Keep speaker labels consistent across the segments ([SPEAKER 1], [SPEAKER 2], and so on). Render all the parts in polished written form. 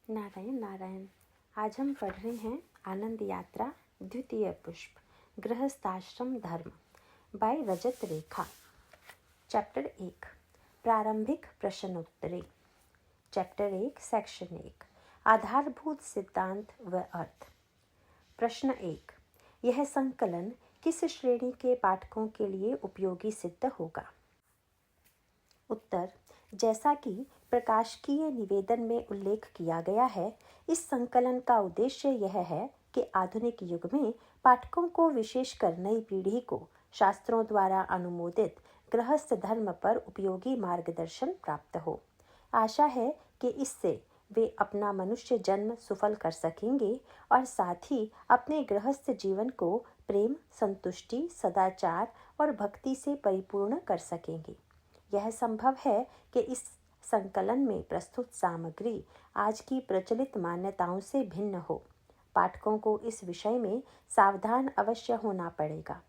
[SPEAKER 1] नारायण नारायण। आज हम पढ़ रहे हैं आनंद यात्रा द्वितीय पुष्प गृहस्थाश्रम धर्म बाय रजत रेखा। चैप्टर 1 प्रारंभिक प्रश्नोत्तरी। चैप्टर 1 सेक्शन 1 आधारभूत सिद्धांत व अर्थ। प्रश्न 1 यह संकलन किस श्रेणी के पाठकों के लिए उपयोगी सिद्ध होगा? उत्तर, जैसा कि प्रकाशकीय निवेदन में उल्लेख किया गया है, इस संकलन का उद्देश्य यह है कि आधुनिक युग में पाठकों को, विशेषकर नई पीढ़ी को, शास्त्रों द्वारा अनुमोदित गृहस्थ धर्म पर उपयोगी मार्गदर्शन प्राप्त हो। आशा है कि इससे वे अपना मनुष्य जन्म सफल कर सकेंगे और साथ ही अपने गृहस्थ जीवन को प्रेम, संतुष्टि, सदाचार और भक्ति से परिपूर्ण कर सकेंगे। यह संभव है कि इस संकलन में प्रस्तुत सामग्री आज की प्रचलित मान्यताओं से भिन्न हो। पाठकों को इस विषय में सावधान अवश्य होना पड़ेगा।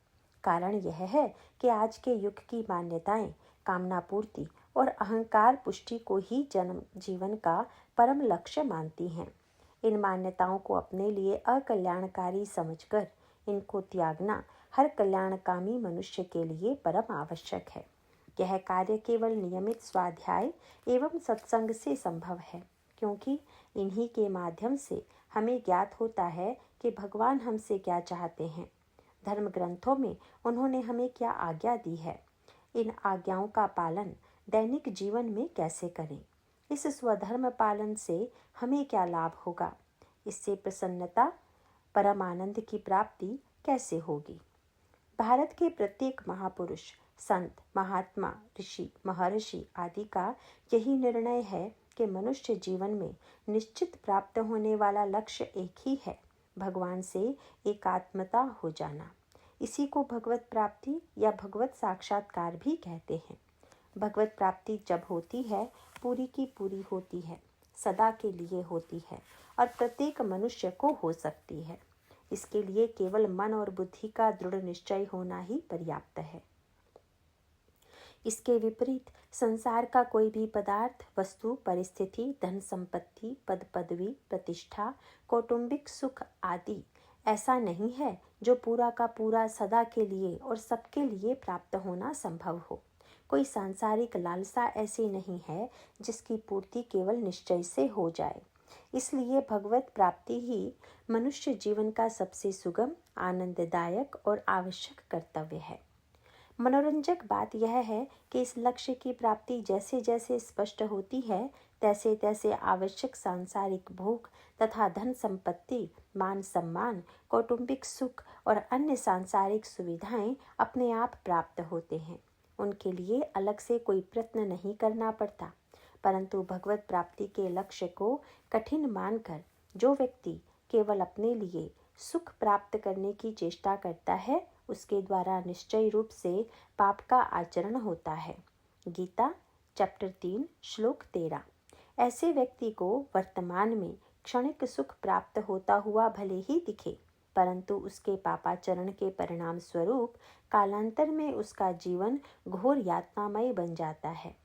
[SPEAKER 1] कारण यह है कि आज के युग की मान्यताएं कामना पूर्ति और अहंकार पुष्टि को ही जन्म जीवन का परम लक्ष्य मानती हैं। इन मान्यताओं को अपने लिए अकल्याणकारी समझकर इनको त्यागना हर कल्याणकामी मनुष्य के लिए परम आवश्यक है। यह कार्य केवल नियमित स्वाध्याय एवं सत्संग से संभव है, क्योंकि इन्हीं के माध्यम से हमें ज्ञात होता है कि भगवान हमसे क्या चाहते हैं। धर्म ग्रंथों में उन्होंने हमें क्या आज्ञा दी है, इन आज्ञाओं का पालन दैनिक जीवन में कैसे करें, इस स्वधर्म पालन से हमें क्या लाभ होगा, इससे प्रसन्नता परम आनंद की प्राप्ति कैसे होगी। भारत के प्रत्येक महापुरुष, संत, महात्मा, ऋषि, महर्षि आदि का यही निर्णय है कि मनुष्य जीवन में निश्चित प्राप्त होने वाला लक्ष्य एक ही है, भगवान से एकात्मता हो जाना। इसी को भगवत प्राप्ति या भगवत साक्षात्कार भी कहते हैं। भगवत प्राप्ति जब होती है, पूरी की पूरी होती है, सदा के लिए होती है और प्रत्येक मनुष्य को हो सकती है। इसके लिए केवल मन और बुद्धि का दृढ़ निश्चय होना ही पर्याप्त है। इसके विपरीत संसार का कोई भी पदार्थ, वस्तु, परिस्थिति, धन संपत्ति, पद पदवी, प्रतिष्ठा, कौटुंबिक सुख आदि ऐसा नहीं है जो पूरा का पूरा सदा के लिए और सबके लिए प्राप्त होना संभव हो। कोई सांसारिक लालसा ऐसी नहीं है जिसकी पूर्ति केवल निश्चय से हो जाए। इसलिए भगवत प्राप्ति ही मनुष्य जीवन का सबसे सुगम, आनंददायक और आवश्यक कर्तव्य है। मनोरंजक बात यह है कि इस लक्ष्य की प्राप्ति जैसे जैसे स्पष्ट होती है, तैसे तैसे आवश्यक सांसारिक भोग तथा धन संपत्ति, मान सम्मान, कौटुंबिक सुख और अन्य सांसारिक सुविधाएं अपने आप प्राप्त होते हैं। उनके लिए अलग से कोई प्रयत्न नहीं करना पड़ता। परंतु भगवत प्राप्ति के लक्ष्य को कठिन मानकर जो व्यक्ति केवल अपने लिए सुख प्राप्त करने की चेष्टा करता है, उसके द्वारा निश्चय रूप से पाप का आचरण होता है। गीता चैप्टर 3 श्लोक 13। ऐसे व्यक्ति को वर्तमान में क्षणिक सुख प्राप्त होता हुआ भले ही दिखे, परंतु उसके पापाचरण के परिणाम स्वरूप कालांतर में उसका जीवन घोर यातनामय बन जाता है।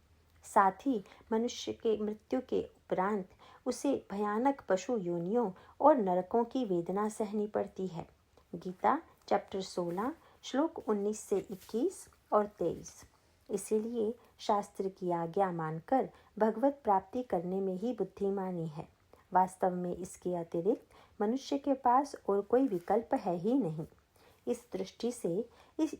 [SPEAKER 1] साथ ही मनुष्य के मृत्यु के उपरांत उसे भयानक पशु योनियों और नरकों की वेदना सहनी पड़ती है। गीता चैप्टर 16 श्लोक 19 से 21 और 23। इसीलिए शास्त्र की आज्ञा मानकर भगवत प्राप्ति करने में ही बुद्धिमानी है। वास्तव में इसके अतिरिक्त मनुष्य के पास और कोई विकल्प है ही नहीं। इस दृष्टि से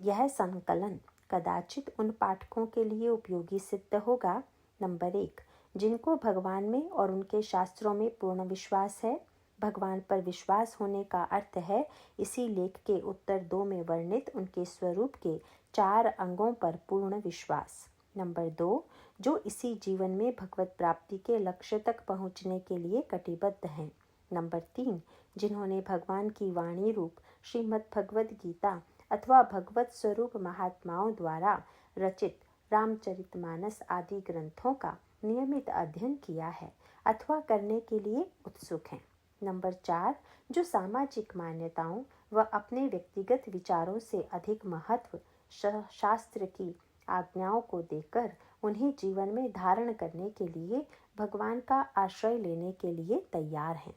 [SPEAKER 1] यह संकलन कदाचित उन पाठकों के लिए उपयोगी सिद्ध होगा। नंबर 1, जिनको भगवान में और उनके शास्त्रों में पूर्ण विश्वास है। भगवान पर विश्वास होने का अर्थ है इसी लेख के उत्तर 2 में वर्णित उनके स्वरूप के 4 अंगों पर पूर्ण विश्वास। नंबर 2, जो इसी जीवन में भगवत प्राप्ति के लक्ष्य तक पहुंचने के लिए कटिबद्ध हैं। नंबर 3, जिन्होंने भगवान की वाणी रूप श्रीमद् भगवद गीता अथवा भगवत स्वरूप महात्माओं द्वारा रचित रामचरितमानस आदि ग्रंथों का नियमित अध्ययन किया है अथवा करने के लिए उत्सुक हैं। नंबर 4, जो सामाजिक मान्यताओं व अपने व्यक्तिगत विचारों से अधिक महत्व शास्त्र की आज्ञाओं को देकर उन्हें जीवन में धारण करने के लिए भगवान का आश्रय लेने के लिए तैयार हैं।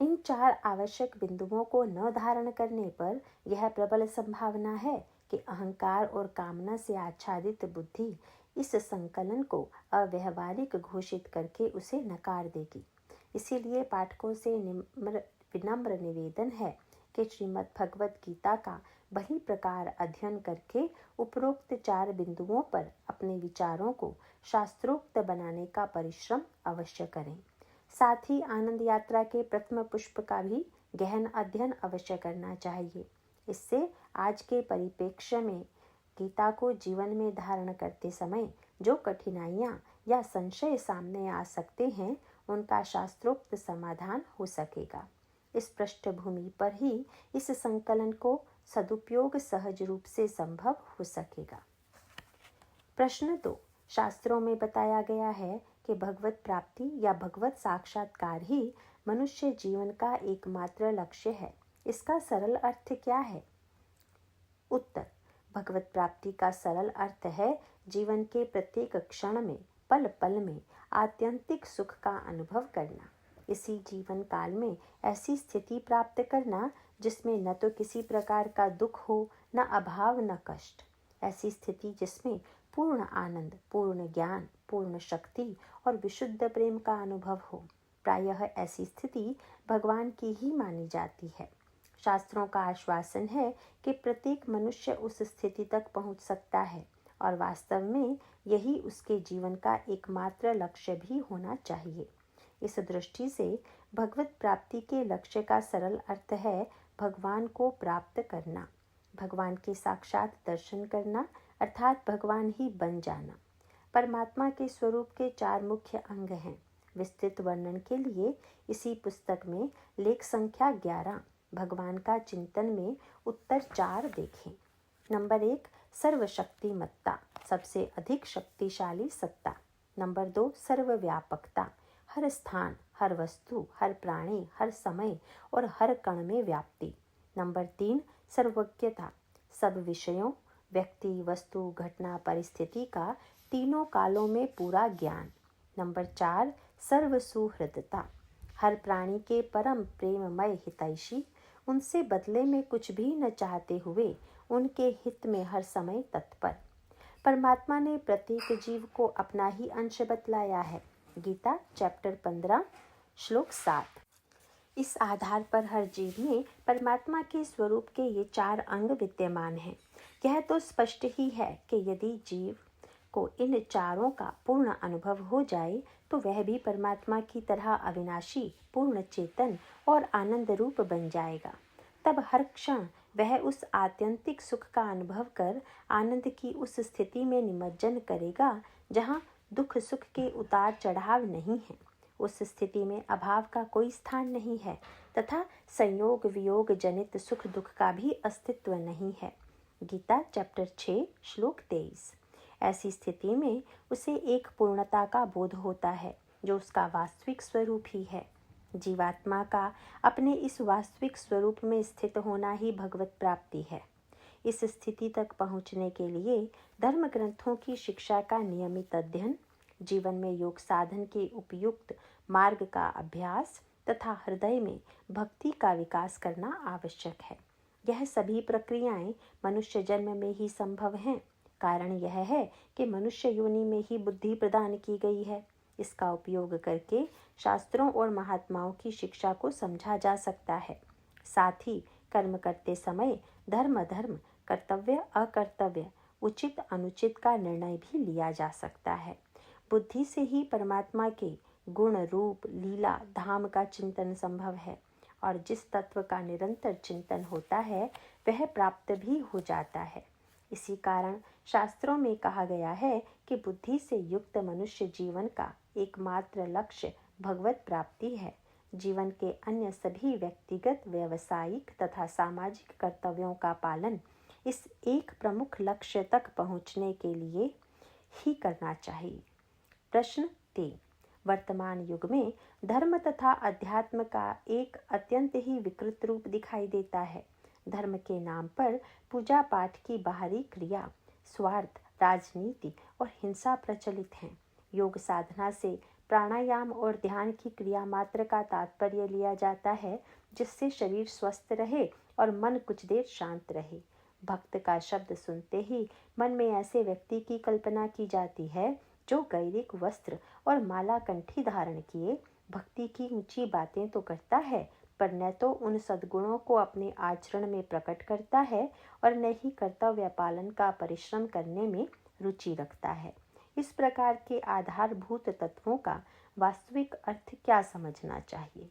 [SPEAKER 1] इन 4 आवश्यक बिंदुओं को न धारण करने पर यह प्रबल संभावना है कि अहंकार और कामना से आच्छादित बुद्धि इस संकलन को अव्यवहारिक घोषित करके उसे नकार देगी। इसीलिए पाठकों से विनम्र निवेदन है कि श्रीमद् भगवद गीता का वही प्रकार अध्ययन करके उपरोक्त 4 बिंदुओं पर अपने विचारों को शास्त्रोक्त बनाने का परिश्रम अवश्य करें। साथ ही आनंद यात्रा के प्रथम पुष्प का भी गहन अध्ययन अवश्य करना चाहिए। इससे आज के परिप्रेक्ष्य में गीता को जीवन में धारण करते समय जो कठिनाइयाँ या संशय सामने आ सकते हैं, उनका शास्त्रोक्त समाधान हो सकेगा। इस पृष्ठभूमि पर ही इस संकलन को सदुपयोग सहज रूप से संभव हो सकेगा। प्रश्न 2। शास्त्रों में बताया गया है कि भगवत प्राप्ति या भगवत साक्षात्कार ही मनुष्य जीवन का एकमात्र लक्ष्य है। इसका सरल अर्थ क्या है? उत्तर। भगवत प्राप्ति का सरल अर्थ है जीवन के प्रत्येक क्षण में, पल पल में आत्यंतिक सुख का अनुभव करना। इसी जीवन काल में ऐसी स्थिति प्राप्त करना जिसमें न तो किसी प्रकार का दुख हो, न अभाव, न कष्ट। ऐसी स्थिति जिसमें पूर्ण आनंद, पूर्ण ज्ञान, पूर्ण शक्ति और विशुद्ध प्रेम का अनुभव हो। प्रायः ऐसी स्थिति भगवान की ही मानी जाती है। शास्त्रों का आश्वासन है कि प्रत्येक मनुष्य उस स्थिति तक पहुंच सकता है और वास्तव में यही उसके जीवन का एकमात्र लक्ष्य भी होना चाहिए। इस दृष्टि से भगवत प्राप्ति के लक्ष्य का सरल अर्थ है भगवान को प्राप्त करना, भगवान के साक्षात दर्शन करना, अर्थात भगवान ही बन जाना। परमात्मा के स्वरूप के 4 मुख्य अंग हैं। विस्तृत वर्णन के लिए इसी पुस्तक में लेख संख्या 11 भगवान का चिंतन में उत्तर 4 देखें। नंबर 1, सर्वशक्तिमत्ता, सबसे अधिक शक्तिशाली सत्ता। नंबर 2, सर्वव्यापकता, हर स्थान, हर वस्तु, हर प्राणी, हर समय और हर कण में व्याप्ति। नंबर 3, सर्वज्ञता, सब विषयों, व्यक्ति, वस्तु, घटना, परिस्थिति का तीनों कालों में पूरा ज्ञान। नंबर 4, सर्वसुहृदता, हर प्राणी के परम प्रेममय हितैषी, उनसे बदले में कुछ भी न चाहते हुए उनके हित में हर समय तत्पर। परमात्मा ने प्रत्येक जीव को अपना ही अंश बतलाया है। गीता चैप्टर 15 श्लोक 7। इस आधार पर हर जीव में परमात्मा के स्वरूप के ये 4 अंग विद्यमान हैं। यह तो स्पष्ट ही है कि यदि जीव को इन चारों का पूर्ण अनुभव हो जाए तो वह भी परमात्मा की तरह अविनाशी, पूर्ण चेतन और आनंद रूप बन जाएगा। तब हर क्षण वह उस आत्यंतिक सुख का अनुभव कर आनंद की उस स्थिति में निमज्जन करेगा जहाँ दुख सुख के उतार चढ़ाव नहीं है। उस स्थिति में अभाव का कोई स्थान नहीं है तथा संयोग वियोग जनित सुख दुख का भी अस्तित्व नहीं है। गीता चैप्टर 6 श्लोक 23। ऐसी स्थिति में उसे एक पूर्णता का बोध होता है जो उसका वास्तविक स्वरूप ही है। जीवात्मा का अपने इस वास्तविक स्वरूप में स्थित होना ही भगवत प्राप्ति है। इस स्थिति तक पहुँचने के लिए धर्म ग्रंथों की शिक्षा का नियमित अध्ययन, जीवन में योग साधन के उपयुक्त मार्ग का अभ्यास तथा हृदय में भक्ति का विकास करना आवश्यक है। यह सभी प्रक्रियाएं मनुष्य जन्म में ही संभव हैं। कारण यह है कि मनुष्य योनि में ही बुद्धि प्रदान की गई है। इसका उपयोग करके शास्त्रों और महात्माओं की शिक्षा को समझा जा सकता है। साथ ही कर्म करते समय धर्म अधर्म, कर्तव्य अकर्तव्य, उचित अनुचित का निर्णय भी लिया जा सकता है। बुद्धि से ही परमात्मा के गुण रूप लीला धाम का चिंतन संभव है और जिस तत्व का निरंतर चिंतन होता है वह प्राप्त भी हो जाता है। इसी कारण शास्त्रों में कहा गया है कि बुद्धि से युक्त मनुष्य जीवन का एकमात्र लक्ष्य भगवत प्राप्ति है। जीवन के अन्य सभी व्यक्तिगत, व्यावसायिक तथा सामाजिक कर्तव्यों का पालन इस एक प्रमुख लक्ष्य तक पहुंचने के लिए ही करना चाहिए। प्रश्न 3। वर्तमान युग में धर्म तथा अध्यात्म का एक अत्यंत ही विकृत रूप दिखाई देता है। धर्म के नाम पर पूजा पाठ की बाहरी क्रिया, स्वार्थ, राजनीति और हिंसा प्रचलित हैं। योग साधना से प्राणायाम और ध्यान की क्रिया मात्र का तात्पर्य लिया जाता है, जिससे शरीर स्वस्थ रहे और मन कुछ देर शांत रहे। भक्त का शब्द सुनते ही मन में ऐसे व्यक्ति की कल्पना की जाती है जो गैरिक वस्त्र और माला कंठी धारण किए भक्ति की ऊंची बातें तो करता है, पर न तो उन सद्गुणों को अपने आचरण में प्रकट करता है और न ही कर्तव्य पालन का परिश्रम करने में रुचि रखता है। इस प्रकार के आधारभूत तत्वों का वास्तविक अर्थ क्या समझना चाहिए?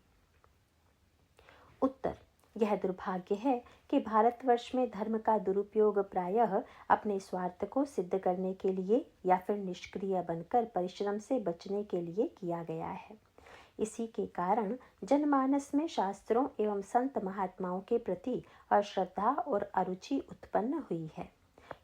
[SPEAKER 1] उत्तर: यह दुर्भाग्य है कि भारतवर्ष में धर्म का दुरुपयोग प्रायः अपने स्वार्थ को सिद्ध करने के लिए या फिर निष्क्रिय बनकर परिश्रम से बचने के लिए किया गया है। इसी के कारण जनमानस में शास्त्रों एवं संत महात्माओं के प्रति अश्रद्धा और अरुचि उत्पन्न हुई है।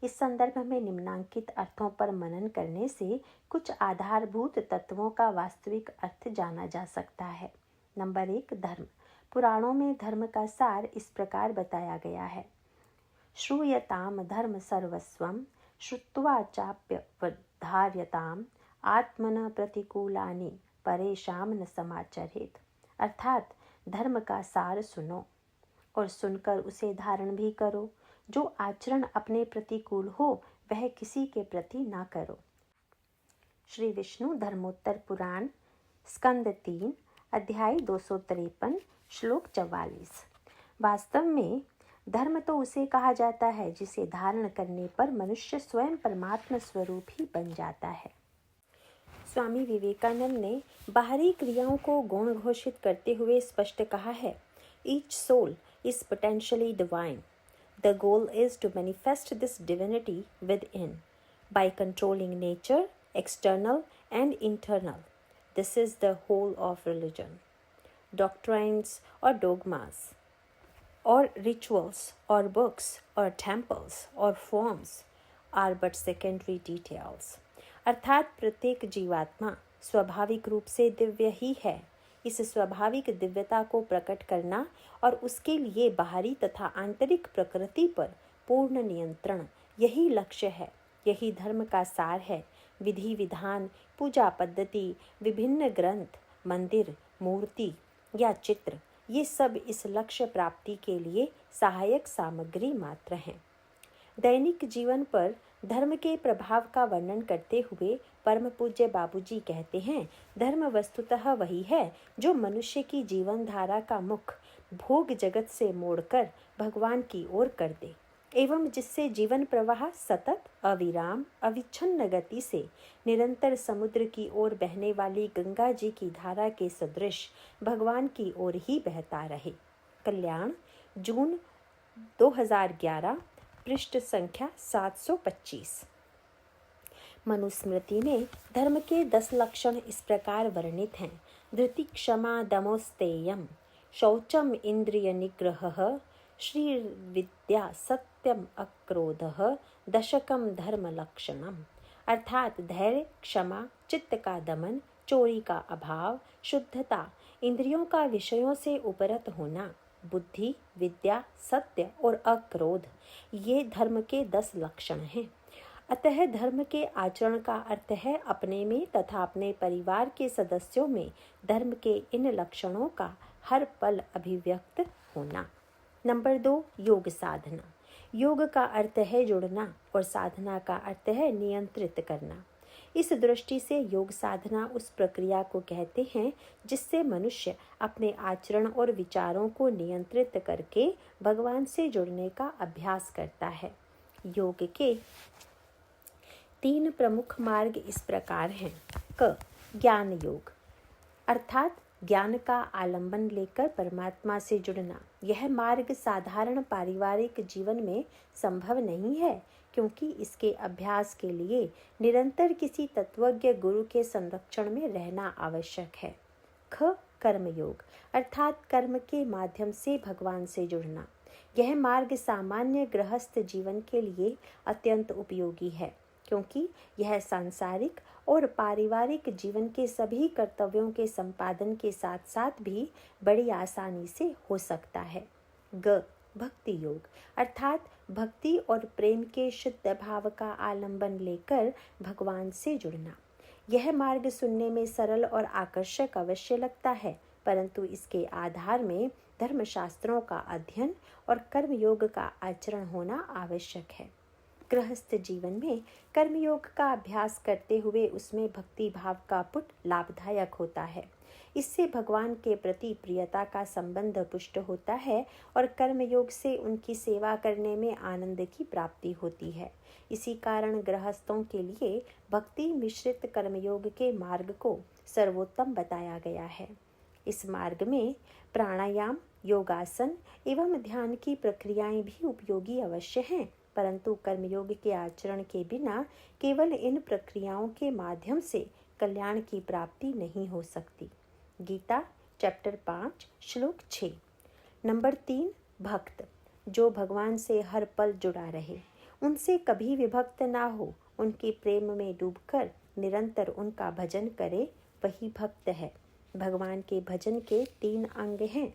[SPEAKER 1] इस संदर्भ में निम्नांकित अर्थों पर मनन करने से कुछ आधारभूत तत्वों का वास्तविक अर्थ जाना जा सकता है। नंबर 1, धर्म। पुराणों में धर्म का सार इस प्रकार बताया गया है: श्रूयताम धर्म सर्वस्वम श्रुत्वा चाप्यवधार्यताम आत्मन प्रतिकूलानि परेशान न समाचरेत। अर्थात धर्म का सार सुनो और सुनकर उसे धारण भी करो। जो आचरण अपने प्रतिकूल हो वह किसी के प्रति ना करो। श्री विष्णु धर्मोत्तर पुराण, स्कंद 3, अध्याय 253, श्लोक 44। वास्तव में धर्म तो उसे कहा जाता है जिसे धारण करने पर मनुष्य स्वयं परमात्मा स्वरूप ही बन जाता है। स्वामी विवेकानंद ने बाहरी क्रियाओं को गौण घोषित करते हुए स्पष्ट कहा है: Each soul is potentially divine. The goal is to manifest this divinity within by controlling nature, external and internal. This is the whole of religion. Doctrines or dogmas or rituals or books or temples or forms are but secondary details. अर्थात प्रत्येक जीवात्मा स्वाभाविक रूप से दिव्य ही है। इस स्वाभाविक दिव्यता को प्रकट करना और उसके लिए बाहरी तथा आंतरिक प्रकृति पर पूर्ण नियंत्रण, यही लक्ष्य है, यही धर्म का सार है। विधि विधान, पूजा पद्धति, विभिन्न ग्रंथ, मंदिर, मूर्ति या चित्र, ये सब इस लक्ष्य प्राप्ति के लिए सहायक सामग्री मात्र हैं। दैनिक जीवन पर धर्म के प्रभाव का वर्णन करते हुए परम पूज्य बाबूजी कहते हैं: धर्म वस्तुतः वही है जो मनुष्य की जीवन धारा का मुख भोग जगत से मोड़कर भगवान की ओर कर दे एवं जिससे जीवन प्रवाह सतत, अविराम, अविच्छिन्न गति से निरंतर समुद्र की ओर बहने वाली गंगा जी की धारा के सदृश भगवान की ओर ही बहता रहे। कल्याण, जून 2011, पृष्ठ संख्या 725। मनुस्मृति में धर्म के 10 लक्षण इस प्रकार वर्णित हैं: धृति, क्षमा, दमोस्तेयम, शौचम, इंद्रिय निग्रहः, श्रीर्विद्या, सत्यम, अक्रोधः, दशकम धर्म लक्षणम। अर्थात धैर्य, क्षमा, चित्त का दमन, चोरी का अभाव, शुद्धता, इंद्रियों का विषयों से उपरत होना, बुद्धि, विद्या, सत्य और अक्रोध, ये धर्म के 10 लक्षण हैं। अतः धर्म के आचरण का अर्थ है अपने में तथा अपने परिवार के सदस्यों में धर्म के इन लक्षणों का हर पल अभिव्यक्त होना। नंबर 2, योग साधना। योग का अर्थ है जुड़ना और साधना का अर्थ है नियंत्रित करना। इस दृष्टि से योग साधना उस प्रक्रिया को कहते हैं जिससे मनुष्य अपने आचरण और विचारों को नियंत्रित करके भगवान से जुड़ने का अभ्यास करता है। योग के 3 प्रमुख मार्ग इस प्रकार हैं। क, ज्ञान योग, अर्थात ज्ञान का आलंबन लेकर परमात्मा से जुड़ना। यह मार्ग साधारण पारिवारिक जीवन में संभव नहीं है, क्योंकि इसके अभ्यास के लिए निरंतर किसी तत्वज्ञ गुरु के संरक्षण में रहना आवश्यक है। ख, कर्म योग, अर्थात कर्म के माध्यम से भगवान से जुड़ना। यह मार्ग सामान्य गृहस्थ जीवन के लिए अत्यंत उपयोगी है, क्योंकि यह सांसारिक और पारिवारिक जीवन के सभी कर्तव्यों के संपादन के साथ साथ भी बड़ी आसानी से हो सकता है। ग, भक्ति योग अर्थात भक्ति और प्रेम के शुद्ध भाव का आलंबन लेकर भगवान से जुड़ना। यह मार्ग सुनने में सरल और आकर्षक अवश्य लगता है, परंतु इसके आधार में धर्मशास्त्रों का अध्ययन और कर्मयोग का आचरण होना आवश्यक है। गृहस्थ जीवन में कर्मयोग का अभ्यास करते हुए उसमें भक्ति भाव का पुट लाभदायक होता है। इससे भगवान के प्रति प्रियता का संबंध पुष्ट होता है और कर्मयोग से उनकी सेवा करने में आनंद की प्राप्ति होती है। इसी कारण गृहस्थों के लिए भक्ति मिश्रित कर्मयोग के मार्ग को सर्वोत्तम बताया गया है। इस मार्ग में प्राणायाम, योगासन एवं ध्यान की प्रक्रियाएं भी उपयोगी अवश्य हैं, परंतु कर्मयोग के आचरण के बिना केवल इन प्रक्रियाओं के माध्यम से कल्याण की प्राप्ति नहीं हो सकती। गीता चैप्टर 5 श्लोक 6। नंबर 3, भक्त जो भगवान से हर पल जुड़ा रहे, उनसे कभी विभक्त ना हो, उनके प्रेम में डूबकर निरंतर उनका भजन करे, वही भक्त है। भगवान के भजन के 3 अंग हैं।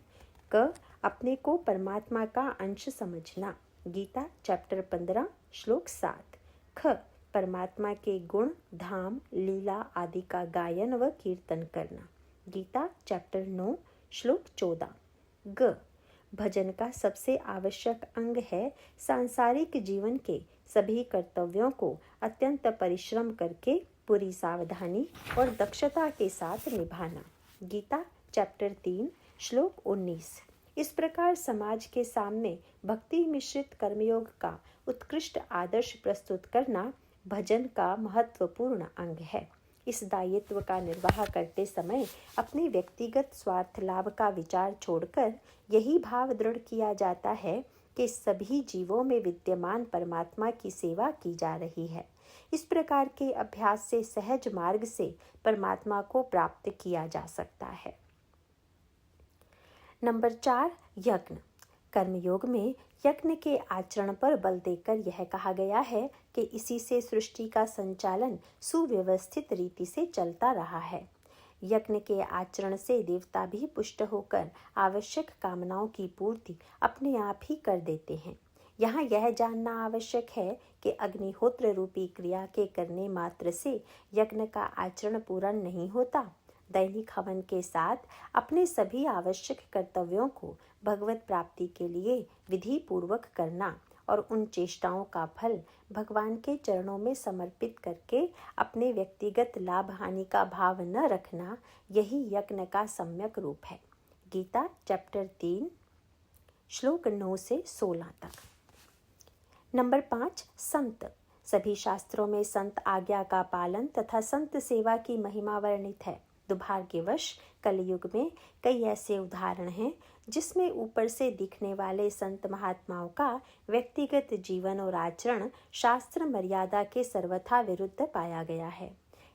[SPEAKER 1] क, अपने को परमात्मा का अंश समझना, गीता चैप्टर 15 श्लोक 7। ख, परमात्मा के गुण, धाम, लीला आदि का गायन व कीर्तन करना, गीता चैप्टर 9 श्लोक 14। ग, भजन का सबसे आवश्यक अंग है सांसारिक जीवन के सभी कर्तव्यों को अत्यंत परिश्रम करके पूरी सावधानी और दक्षता के साथ निभाना, गीता चैप्टर 3 श्लोक 19। इस प्रकार समाज के सामने भक्ति मिश्रित कर्मयोग का उत्कृष्ट आदर्श प्रस्तुत करना भजन का महत्वपूर्ण अंग है। इस दायित्व का निर्वाह करते समय अपने व्यक्तिगत स्वार्थ लाभ का विचार छोड़कर यही भाव दृढ़ किया जाता है कि सभी जीवों में विद्यमान परमात्मा की सेवा की जा रही है। इस प्रकार के अभ्यास से सहज मार्ग से परमात्मा को प्राप्त किया जा सकता है। नंबर 4, यज्ञ। कर्मयोग में यज्ञ के आचरण पर बल देकर यह कहा गया है कि इसी से सृष्टि का संचालन सुव्यवस्थित रीति से चलता रहा है। यज्ञ के आचरण से देवता भी पुष्ट होकर आवश्यक कामनाओं की पूर्ति अपने आप ही कर देते हैं। यहाँ यह जानना आवश्यक है कि अग्निहोत्र रूपी क्रिया के करने मात्र से यज्ञ का आचरण पूर्ण नहीं होता। दैनिक हवन के साथ अपने सभी आवश्यक कर्तव्यों को भगवत प्राप्ति के लिए विधि पूर्वक करना और उन चेष्टाओं का फल भगवान के चरणों में समर्पित करके अपने व्यक्तिगत लाभ हानि का भाव न रखना, यही यज्ञ का सम्यक रूप है। गीता चैप्टर 3 श्लोक 9 से 16 तक। नंबर 5, संत। सभी शास्त्रों में संत आज्ञा का पालन तथा संत सेवा की महिमा वर्णित है। दुर्भाग्यवश कलयुग में कई ऐसे उदाहरण हैं जिसमें ऊपर से दिखने वाले संत महात्माओं का व्यक्तिगत जीवन और आचरण शास्त्र मर्यादा के सर्वथा विरुद्ध पाया गया है।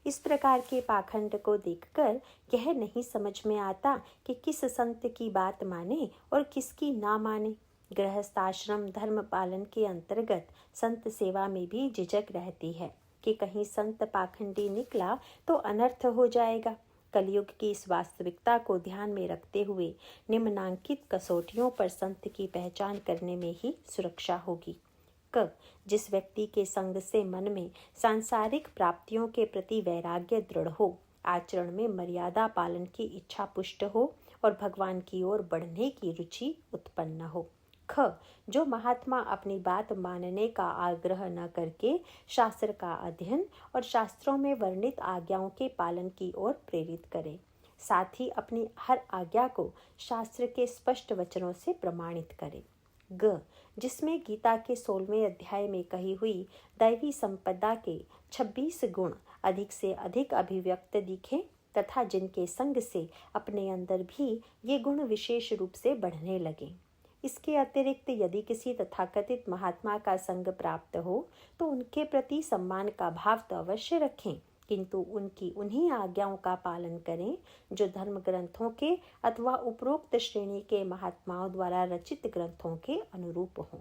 [SPEAKER 1] इस प्रकार के पाखंड को देखकर यह नहीं समझ में आता कि किस संत की बात माने और किसकी ना माने। गृहस्थ आश्रम धर्म पालन के अंतर्गत संत सेवा में भी झिझक रहती है कि कहीं संत पाखंडी निकला तो अनर्थ हो जाएगा। कलयुग की इस वास्तविकता को ध्यान में रखते हुए निम्नांकित कसौटियों पर संत की पहचान करने में ही सुरक्षा होगी। क, जिस व्यक्ति के संग से मन में सांसारिक प्राप्तियों के प्रति वैराग्य दृढ़ हो, आचरण में मर्यादा पालन की इच्छा पुष्ट हो और भगवान की ओर बढ़ने की रुचि उत्पन्न हो। ख, जो महात्मा अपनी बात मानने का आग्रह न करके शास्त्र का अध्ययन और शास्त्रों में वर्णित आज्ञाओं के पालन की ओर प्रेरित करे, साथ ही अपनी हर आज्ञा को शास्त्र के स्पष्ट वचनों से प्रमाणित करे। ग, जिसमें गीता के 16वें अध्याय में कही हुई दैवी संपदा के 26 गुण अधिक से अधिक अभिव्यक्त दिखे तथा जिनके संग से अपने अंदर भी ये गुण विशेष रूप से बढ़ने लगे। इसके अतिरिक्त यदि किसी तथाकथित महात्मा का संग प्राप्त हो तो उनके प्रति सम्मान का भाव तो अवश्य रखें, किंतु उनकी उन्हीं आज्ञाओं का पालन करें जो धर्म ग्रंथों के अथवा उपरोक्त श्रेणी के महात्माओं द्वारा रचित ग्रंथों के अनुरूप हों।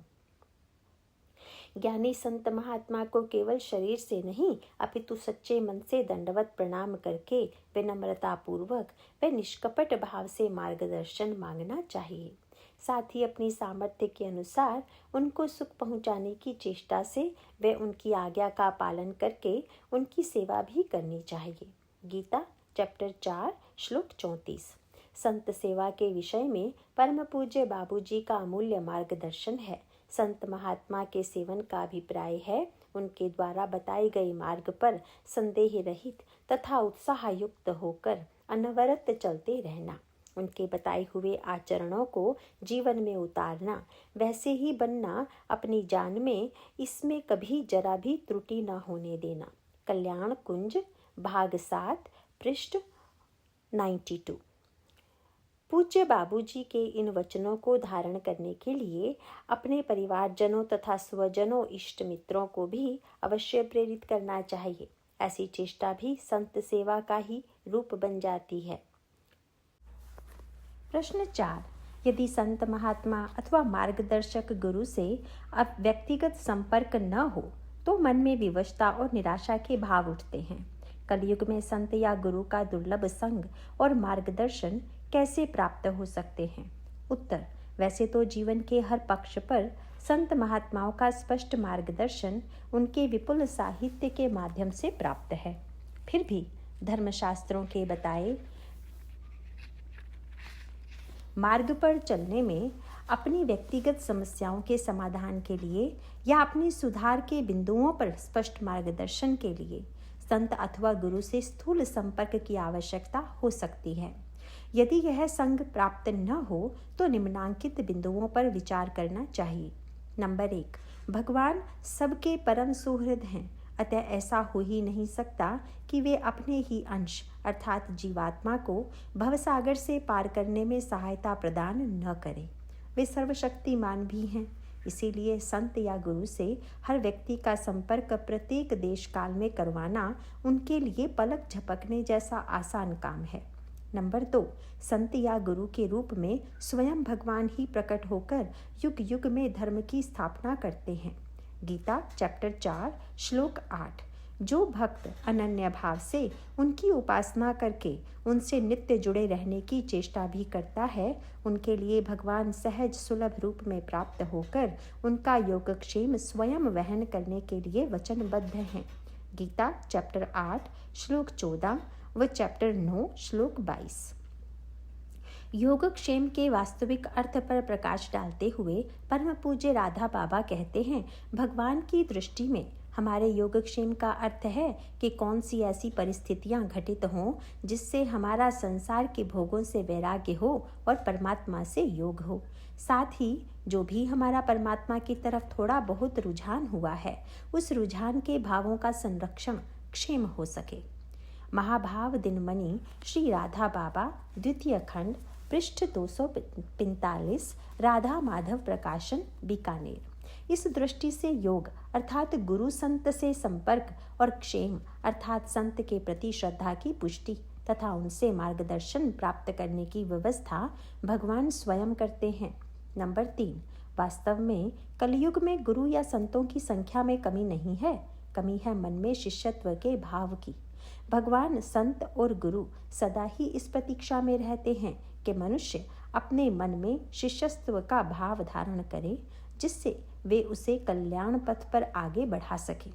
[SPEAKER 1] ज्ञानी संत महात्मा को केवल शरीर से नहीं अपितु सच्चे मन से दंडवत प्रणाम करके विनम्रता पूर्वक व निष्कपट भाव से मार्गदर्शन मांगना चाहिए। साथ ही अपनी सामर्थ्य के अनुसार उनको सुख पहुंचाने की चेष्टा से वे उनकी आज्ञा का पालन करके उनकी सेवा भी करनी चाहिए। गीता चैप्टर 4 श्लोक 34। संत सेवा के विषय में परम पूज्य बाबूजी का अमूल्य मार्गदर्शन है। संत महात्मा के सेवन का अभिप्राय है उनके द्वारा बताए गए मार्ग पर संदेह रहित तथा उत्साह युक्त होकर अनवरत चलते रहना, उनके बताए हुए आचरणों को जीवन में उतारना, वैसे ही बनना अपनी जान में, इसमें कभी जरा भी त्रुटि न होने देना। कल्याण कुंज भाग 7 पृष्ठ 92। पूज्य बाबूजी के इन वचनों को धारण करने के लिए अपने परिवारजनों तथा स्वजनों इष्ट मित्रों को भी अवश्य प्रेरित करना चाहिए। ऐसी चेष्टा भी संत सेवा का ही रूप बन जाती है। प्रश्न 4। यदि संत महात्मा अथवा मार्गदर्शक गुरु से अब व्यक्तिगत संपर्क न हो तो मन में विवशता और निराशा के भाव उठते हैं। कलयुग में संत या गुरु का दुर्लभ संग और मार्गदर्शन कैसे प्राप्त हो सकते हैं? उत्तर। वैसे तो जीवन के हर पक्ष पर संत महात्माओं का स्पष्ट मार्गदर्शन उनके विपुल साहित्य के माध्यम से प्राप्त है। फिर भी धर्मशास्त्रों के बताए मार्ग पर चलने में अपनी व्यक्तिगत समस्याओं के समाधान के लिए या अपनी सुधार के बिंदुओं पर स्पष्ट मार्गदर्शन के लिए संत अथवा गुरु से स्थूल संपर्क की आवश्यकता हो सकती है। यदि यह संग प्राप्त न हो तो निम्नांकित बिंदुओं पर विचार करना चाहिए। नंबर 1। भगवान सबके परम सुहृद हैं, अतः ऐसा हो ही नहीं सकता कि वे अपने ही अंश अर्थात जीवात्मा को भवसागर से पार करने में सहायता प्रदान न करें। वे सर्वशक्तिमान भी हैं। इसीलिए संत या गुरु से हर व्यक्ति का संपर्क प्रत्येक देश काल में करवाना उनके लिए पलक झपकने जैसा आसान काम है। नंबर 2। संत या गुरु के रूप में स्वयं भगवान ही प्रकट होकर युग युग में धर्म की स्थापना करते हैं। गीता चैप्टर 4 श्लोक 8। जो भक्त अनन्य भाव से उनकी उपासना करके उनसे नित्य जुड़े रहने की चेष्टा भी करता है, उनके लिए भगवान सहज सुलभ रूप में प्राप्त होकर उनका योगक्षेम स्वयं वहन करने के लिए वचनबद्ध हैं। गीता चैप्टर 8 श्लोक 14 व चैप्टर 9 श्लोक 22। योगक्षेम के वास्तविक अर्थ पर प्रकाश डालते हुए परम पूज्य राधा बाबा कहते हैं, भगवान की दृष्टि में हमारे योगक्षेम का अर्थ है कि कौन सी ऐसी परिस्थितियां घटित हों जिससे हमारा संसार के भोगों से वैराग्य हो और परमात्मा से योग हो। साथ ही जो भी हमारा परमात्मा की तरफ थोड़ा बहुत रुझान हुआ है, उस रुझान के भावों का संरक्षण क्षेम हो सके। महाभाव दिनमणि श्री राधा बाबा द्वितीय खंड पृष्ठ 245 राधा माधव प्रकाशन बीकानेर। इस दृष्टि से योग अर्थात गुरु संत से संपर्क और क्षेम अर्थात संत के प्रति श्रद्धा की पुष्टि तथा उनसे मार्गदर्शन प्राप्त करने की व्यवस्था भगवान स्वयं करते हैं। नंबर 3। वास्तव में कलयुग में गुरु या संतों की संख्या में कमी नहीं है, कमी है मन में शिष्यत्व के भाव की। भगवान संत और गुरु सदा ही इस प्रतीक्षा में रहते हैं कि मनुष्य अपने मन में शिष्यत्व का भाव धारण करे, जिससे वे उसे कल्याण पथ पर आगे बढ़ा सके।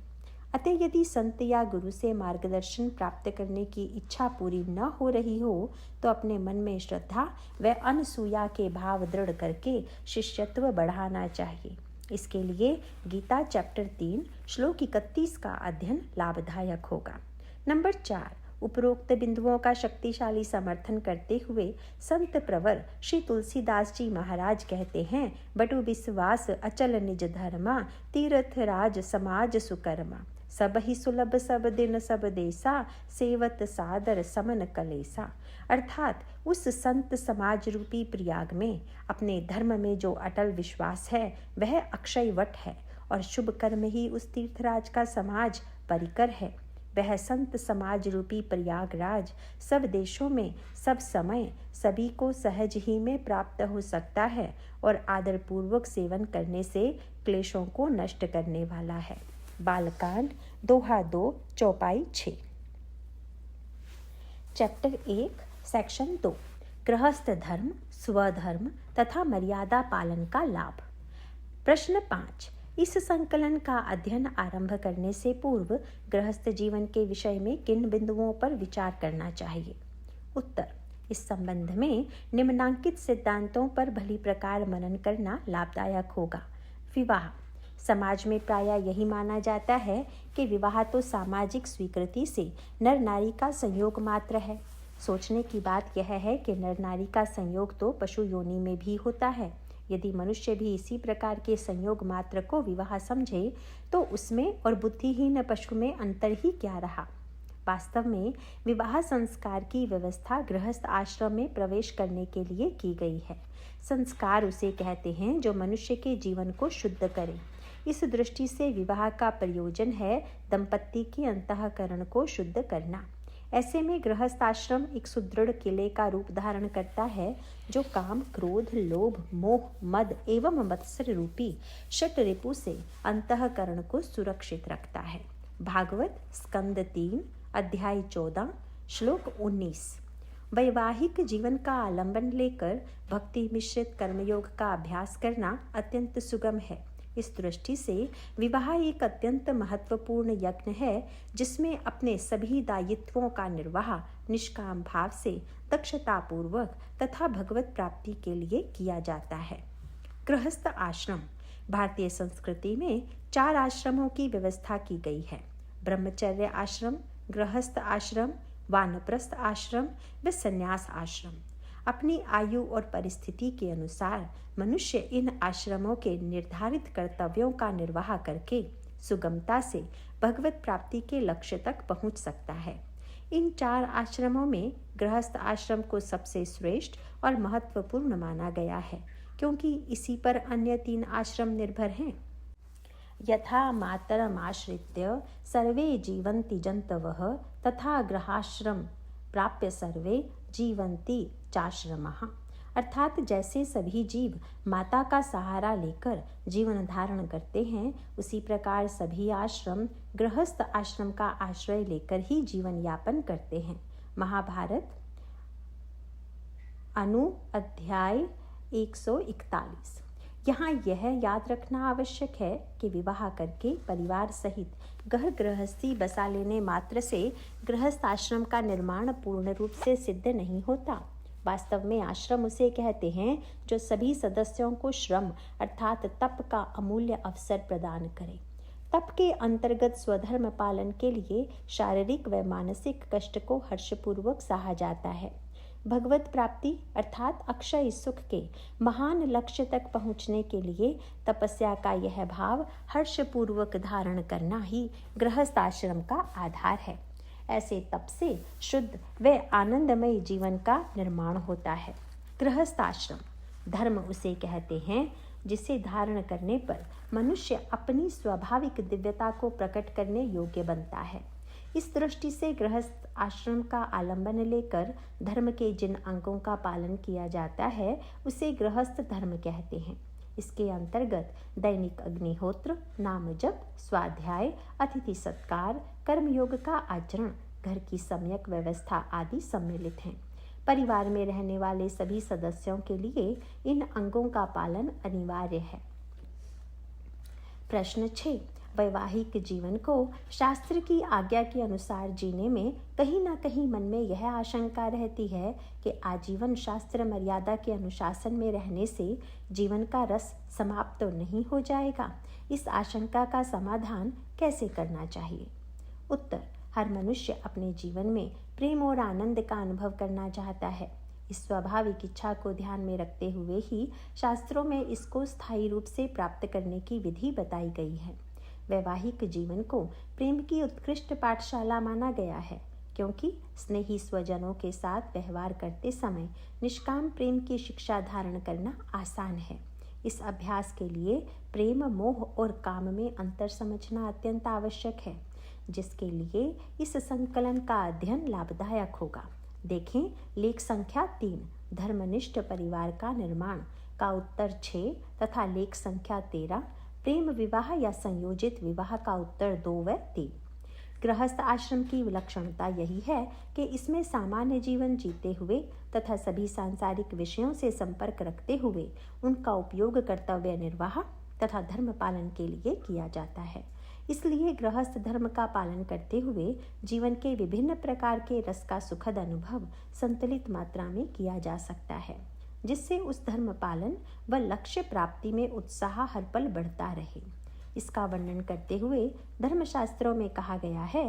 [SPEAKER 1] अतः यदि संत या गुरु से मार्गदर्शन प्राप्त करने की इच्छा पूरी न हो रही हो तो अपने मन में श्रद्धा व अनसूया के भाव दृढ़ करके शिष्यत्व बढ़ाना चाहिए। इसके लिए गीता चैप्टर 3 श्लोक 31 का अध्ययन लाभदायक होगा। नंबर 4। उपरोक्त बिंदुओं का शक्तिशाली समर्थन करते हुए संत प्रवर श्री तुलसीदास जी महाराज कहते हैं, बटु विश्वास अचल निज धर्मा, तीर्थ राज समाज सुकर्मा, सब ही सुलभ सब दिन सब देसा, सेवत सादर समन कलेसा। अर्थात उस संत समाज रूपी प्रयाग में अपने धर्म में जो अटल विश्वास है वह अक्षय वट है और शुभ कर्म ही उस तीर्थराज का समाज परिकर है। वह संत समाज रूपी प्रयागराज सब देशों में सब समय सभी को सहज ही में प्राप्त हो सकता है और आदरपूर्वक सेवन करने से क्लेशों को नष्ट करने वाला है। बालकांड दोहा 2 चौपाई 6। चैप्टर 1 सेक्शन 2 गृहस्थ धर्म, स्वधर्म तथा मर्यादा पालन का लाभ। प्रश्न 5, इस संकलन का अध्ययन आरंभ करने से पूर्व गृहस्थ जीवन के विषय में किन बिंदुओं पर विचार करना चाहिए? उत्तर, इस संबंध में निम्नांकित सिद्धांतों पर भली प्रकार मनन करना लाभदायक होगा। विवाह। समाज में प्रायः यही माना जाता है कि विवाह तो सामाजिक स्वीकृति से नर नारी का संयोग मात्र है। सोचने की बात यह है कि नर नारी का संयोग तो पशु योनि में भी होता है। यदि मनुष्य भी इसी प्रकार के संयोग मात्र को विवाह समझे तो उसमें और बुद्धिहीन पशु में अंतर ही क्या रहा। वास्तव में विवाह संस्कार की व्यवस्था गृहस्थ आश्रम में प्रवेश करने के लिए की गई है। संस्कार उसे कहते हैं जो मनुष्य के जीवन को शुद्ध करे। इस दृष्टि से विवाह का प्रयोजन है दंपत्ति के अंतःकरण को शुद्ध करना। ऐसे में गृहस्थ आश्रम एक सुदृढ़ किले का रूप धारण करता है जो काम, क्रोध, लोभ, मोह, मद एवं मत्सर रूपी षट रिपु से अंतःकरण को सुरक्षित रखता है। भागवत स्कंद 3 अध्याय 14 श्लोक 19। वैवाहिक जीवन का आलंबन लेकर भक्ति मिश्रित कर्मयोग का अभ्यास करना अत्यंत सुगम है। इस दृष्टि से विवाह एक अत्यंत महत्वपूर्ण यज्ञ है जिसमें अपने सभी दायित्वों का निर्वाह निष्काम भाव से दक्षतापूर्वक तथा भगवत प्राप्ति के लिए किया जाता है। गृहस्थ आश्रम। भारतीय संस्कृति में 4 आश्रमों की व्यवस्था की गई है: ब्रह्मचर्य आश्रम, गृहस्थ आश्रम, वानप्रस्थ आश्रम व संन्यास आश्रम। अपनी आयु और परिस्थिति के अनुसार मनुष्य इन आश्रमों के निर्धारित कर्तव्यों का निर्वाह करके सुगमता से भगवत प्राप्ति के लक्ष्य तक पहुंच सकता है। इन 4 आश्रमों में गृहस्थ आश्रम को सबसे श्रेष्ठ और महत्वपूर्ण माना गया है, क्योंकि इसी पर अन्य 3 आश्रम निर्भर हैं। यथा मातरमाश्रित्य सर्वे जीवन्ति जन्तवः तथा गृहाश्रम प्राप्य सर्वे जीवन्ति चाश्रमः। अर्थात जैसे सभी जीव माता का सहारा लेकर जीवन धारण करते हैं, उसी प्रकार सभी आश्रम गृहस्थ आश्रम का आश्रय लेकर ही जीवन यापन करते हैं। महाभारत अनु अध्याय 141। यहाँ यह याद रखना आवश्यक है कि विवाह करके परिवार सहित गृहस्थी बसा लेने मात्र से गृहस्थ आश्रम का निर्माण पूर्ण रूप से सिद्ध नहीं होता। वास्तव में आश्रम उसे कहते हैं जो सभी सदस्यों को श्रम अर्थात तप का अमूल्य अवसर प्रदान करे। तप के अंतर्गत स्वधर्म पालन के लिए शारीरिक व मानसिक कष्ट को हर्षपूर्वक सहा जाता है। भगवत प्राप्ति अर्थात अक्षय सुख के महान लक्ष्य तक पहुँचने के लिए तपस्या का यह भाव हर्षपूर्वक धारण करना ही गृहस्थ आश्रम का आधार है। ऐसे तप से शुद्ध व आनंदमय जीवन का निर्माण होता है। गृहस्थ आश्रम धर्म उसे कहते हैं जिसे धारण करने पर मनुष्य अपनी स्वाभाविक दिव्यता को प्रकट करने योग्य बनता है। इस दृष्टि से गृहस्थ आश्रम का आलंबन लेकर धर्म के जिन अंगों का पालन किया जाता है उसे गृहस्थ धर्म कहते हैं। इसके अंतर्गत दैनिक अग्निहोत्र, नाम जप, स्वाध्याय, अतिथि सत्कार, कर्मयोग का आचरण, घर की सम्यक व्यवस्था आदि सम्मिलित हैं। परिवार में रहने वाले सभी सदस्यों के लिए इन अंगों का पालन अनिवार्य है। प्रश्न 6, वैवाहिक जीवन को शास्त्र की आज्ञा के अनुसार जीने में कहीं ना कहीं मन में यह आशंका रहती है कि आजीवन शास्त्र मर्यादा के अनुशासन में रहने से जीवन का रस समाप्त तो नहीं हो जाएगा। इस आशंका का समाधान कैसे करना चाहिए? उत्तर, हर मनुष्य अपने जीवन में प्रेम और आनंद का अनुभव करना चाहता है। इस स्वाभाविक इच्छा को ध्यान में रखते हुए ही शास्त्रों में इसको स्थायी रूप से प्राप्त करने की विधि बताई गई है। वैवाहिक जीवन को प्रेम की उत्कृष्ट पाठशाला माना गया है, क्योंकि स्नेही स्वजनों के साथ व्यवहार करते समय निष्काम प्रेम की शिक्षा धारण करना आसान है। इस अभ्यास के लिए प्रेम, मोह और काम में अंतर समझना अत्यंत आवश्यक है, जिसके लिए इस संकलन का अध्ययन लाभदायक होगा। देखें लेख संख्या 3 धर्मनिष्ठ परिवार का निर्माण का उत्तर 6 तथा लेख संख्या 13 प्रेम विवाह या संयोजित विवाह का उत्तर 2 व 3। गृहस्थ आश्रम की विलक्षणता यही है कि इसमें सामान्य जीवन जीते हुए तथा सभी सांसारिक विषयों से संपर्क रखते हुए उनका उपयोग कर्तव्य निर्वाह तथा धर्म पालन के लिए किया जाता है। इसलिए गृहस्थ धर्म का पालन करते हुए जीवन के विभिन्न प्रकार के रस का सुखद अनुभव संतुलित मात्रा में किया जा सकता है, जिससे उस धर्म पालन व लक्ष्य प्राप्ति में उत्साह हर पल बढ़ता रहे। इसका वर्णन करते हुए धर्मशास्त्रों में कहा गया है,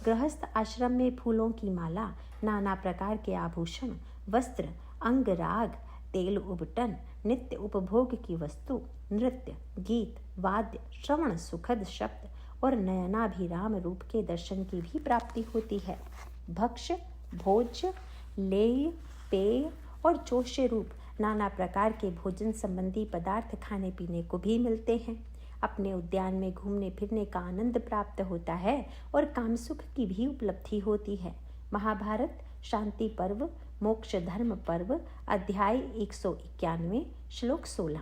[SPEAKER 1] गृहस्थ आश्रम में फूलों की माला, नाना प्रकार के आभूषण, वस्त्र, अंगराग, तेल उबटन, नित्य उपभोग की वस्तु, नृत्य, गीत, वाद्य, श्रवण सुखद शब्द और नयनाभिराम रूप के दर्शन की भी प्राप्ति होती है। भक्ष्य, भोज्य, लेय, पेय और चोष्य रूप नाना प्रकार के भोजन संबंधी पदार्थ खाने पीने को भी मिलते हैं। अपने उद्यान में घूमने फिरने का आनंद प्राप्त होता है और कामसुख की भी उपलब्धि होती है। महाभारत शांति पर्व मोक्ष धर्म पर्व अध्याय 191 श्लोक 16।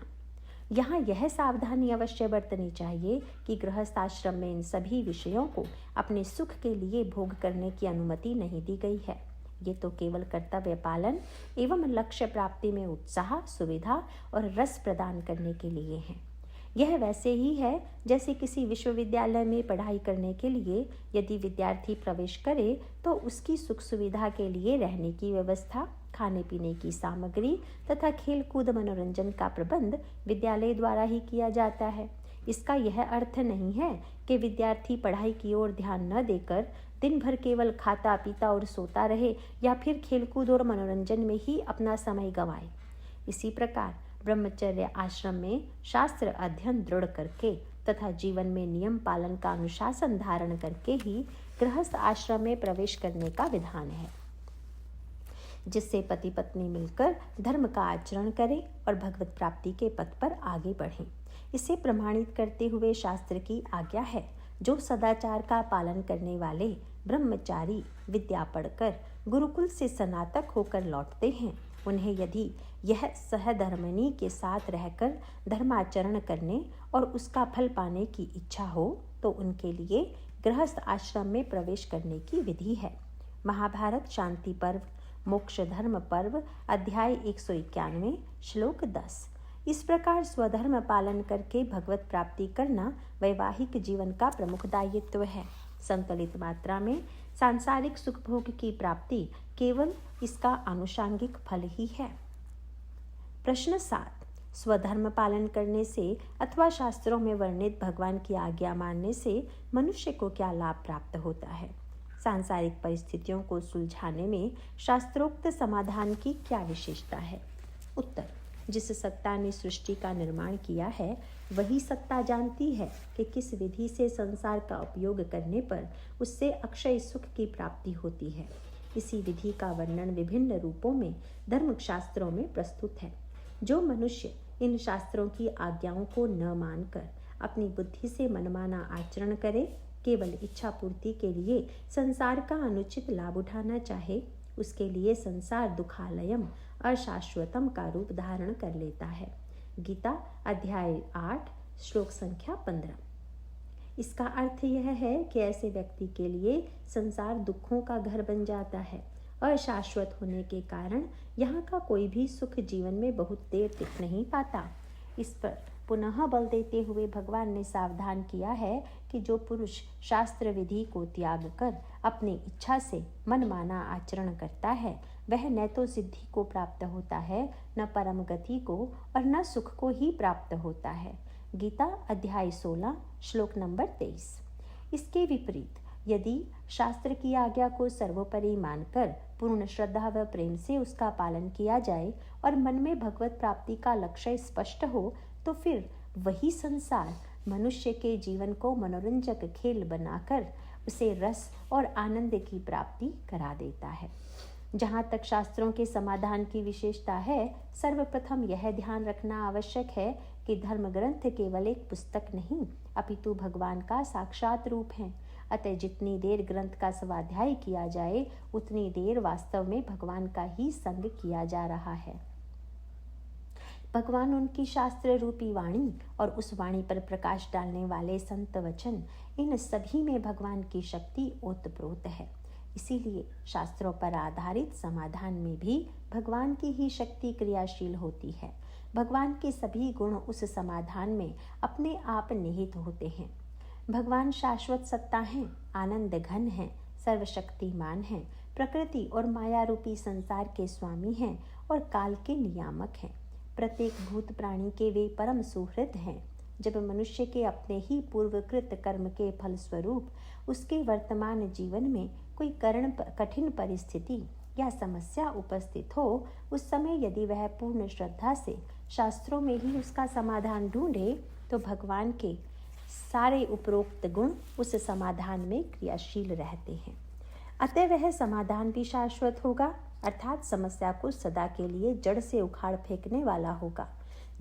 [SPEAKER 1] यहाँ यह सावधानी अवश्य बरतनी चाहिए कि गृहस्थ आश्रम में इन सभी विषयों को अपने सुख के लिए भोग करने की अनुमति नहीं दी गई है। ये तो केवल कर्तव्य पालन एवं लक्ष्य प्राप्ति में उत्साह, सुविधा और रस प्रदान करने के लिए है। यह वैसे ही है जैसे किसी विश्वविद्यालय में पढ़ाई करने के लिए यदि विद्यार्थी प्रवेश करे तो उसकी सुख सुविधा के लिए रहने की व्यवस्था, खाने पीने की सामग्री तथा खेल कूद मनोरंजन का प्रबंध विद्यालय द्वारा ही किया जाता है। इसका यह अर्थ नहीं है कि विद्यार्थी पढ़ाई की ओर ध्यान न देकर दिन भर केवल खाता पीता और सोता रहे या फिर खेलकूद और मनोरंजन में ही अपना समय गंवाए। इसी प्रकार ब्रह्मचर्य आश्रम में शास्त्र अध्ययन दृढ़ करके तथा जीवन में नियम पालन का अनुशासन धारण करके ही गृहस्थ आश्रम में प्रवेश करने का विधान है, जिससे पति पत्नी मिलकर धर्म का आचरण करें और भगवत प्राप्ति के पथ पर आगे बढ़ें। इसे प्रमाणित करते हुए शास्त्र की आज्ञा है, जो सदाचार का पालन करने वाले ब्रह्मचारी विद्या पढ़कर गुरुकुल से स्नातक होकर लौटते हैं, उन्हें यदि यह सहधर्मिणी के साथ रहकर धर्माचरण करने और उसका फल पाने की इच्छा हो तो उनके लिए गृहस्थ आश्रम में प्रवेश करने की विधि है। महाभारत शांति पर्व मोक्ष धर्म पर्व अध्याय 191 श्लोक 10। इस प्रकार स्वधर्म पालन करके भगवत प्राप्ति करना वैवाहिक जीवन का प्रमुख दायित्व है। संतुलित मात्रा में सांसारिक सुख भोग की प्राप्ति केवल इसका आनुषांगिक फल ही है। प्रश्न 7। स्वधर्म पालन करने से अथवा शास्त्रों में वर्णित भगवान की आज्ञा मानने से मनुष्य को क्या लाभ प्राप्त होता है? सांसारिक परिस्थितियों को सुलझाने में शास्त्रोक्त समाधान की क्या विशेषता है? उत्तर: जिस सत्ता ने सृष्टि का निर्माण किया है वही सत्ता जानती है कि किस विधि से संसार का उपयोग करने पर उससे अक्षय सुख की प्राप्ति होती है। इसी विधि का वर्णन विभिन्न रूपों में धर्म शास्त्रों में प्रस्तुत है। जो मनुष्य इन शास्त्रों की आज्ञाओं को न मानकर अपनी बुद्धि से मनमाना आचरण करे, केवल इच्छा पूर्ति के लिए संसार का अनुचित लाभ उठाना चाहे, उसके लिए संसार दुखालयम अशाश्वतम का रूप धारण कर लेता है। गीता अध्याय 8 श्लोक संख्या 15। इसका अर्थ यह है कि ऐसे व्यक्ति के लिए संसार दुखों का घर बन जाता है। अशाश्वत होने के कारण यहाँ का कोई भी सुख जीवन में बहुत देर टिक नहीं पाता। इस पर पुनः बल देते हुए भगवान ने सावधान किया है कि जो पुरुष शास्त्र विधि को त्याग कर अपनी इच्छा से मनमाना आचरण करता है, वह न तो सिद्धि को प्राप्त होता है, न परम गति को और न सुख को ही प्राप्त होता है। गीता अध्याय 16 श्लोक नंबर 23। इसके विपरीत यदि शास्त्र की आज्ञा को सर्वोपरि मानकर पूर्ण श्रद्धा व प्रेम से उसका पालन किया जाए और मन में भगवत प्राप्ति का लक्ष्य स्पष्ट हो, तो फिर वही संसार मनुष्य के जीवन को मनोरंजक खेल बनाकर उसे रस और आनंद की प्राप्ति करा देता है। जहाँ तक शास्त्रों के समाधान की विशेषता है, सर्वप्रथम यह ध्यान रखना आवश्यक है कि धर्म ग्रंथ केवल एक पुस्तक नहीं, अपितु भगवान का साक्षात रूप है। अतः जितनी देर ग्रंथ का स्वाध्याय किया जाए, उतनी देर वास्तव में भगवान का ही संग किया जा रहा है। भगवान उनकी शास्त्र रूपी वाणी और उस वाणी पर प्रकाश डालने वाले संत वचन, इन सभी में भगवान की शक्ति ओतप्रोत है। इसीलिए शास्त्रों पर आधारित समाधान में भी भगवान की ही शक्ति क्रियाशील होती है। भगवान के सभी गुण उस समाधान में अपने आप निहित होते हैं। भगवान शाश्वत सत्ता हैं, आनंद घन हैं, सर्वशक्तिमान हैं, प्रकृति और माया रूपी संसार के स्वामी हैं और काल के नियामक हैं। प्रत्येक भूत प्राणी के वे परम सुहृद हैं। जब मनुष्य के अपने ही पूर्वकृत कर्म के फलस्वरूप उसके वर्तमान जीवन में कोई कठिन परिस्थिति या समस्या उपस्थित हो, उस समय यदि वह पूर्ण श्रद्धा से शास्त्रों में ही उसका समाधान ढूंढे, तो भगवान के सारे उपरोक्त गुण उस समाधान में क्रियाशील रहते हैं। अतः वह समाधान भी शाश्वत होगा, अर्थात समस्या को सदा के लिए जड़ से उखाड़ फेंकने वाला होगा,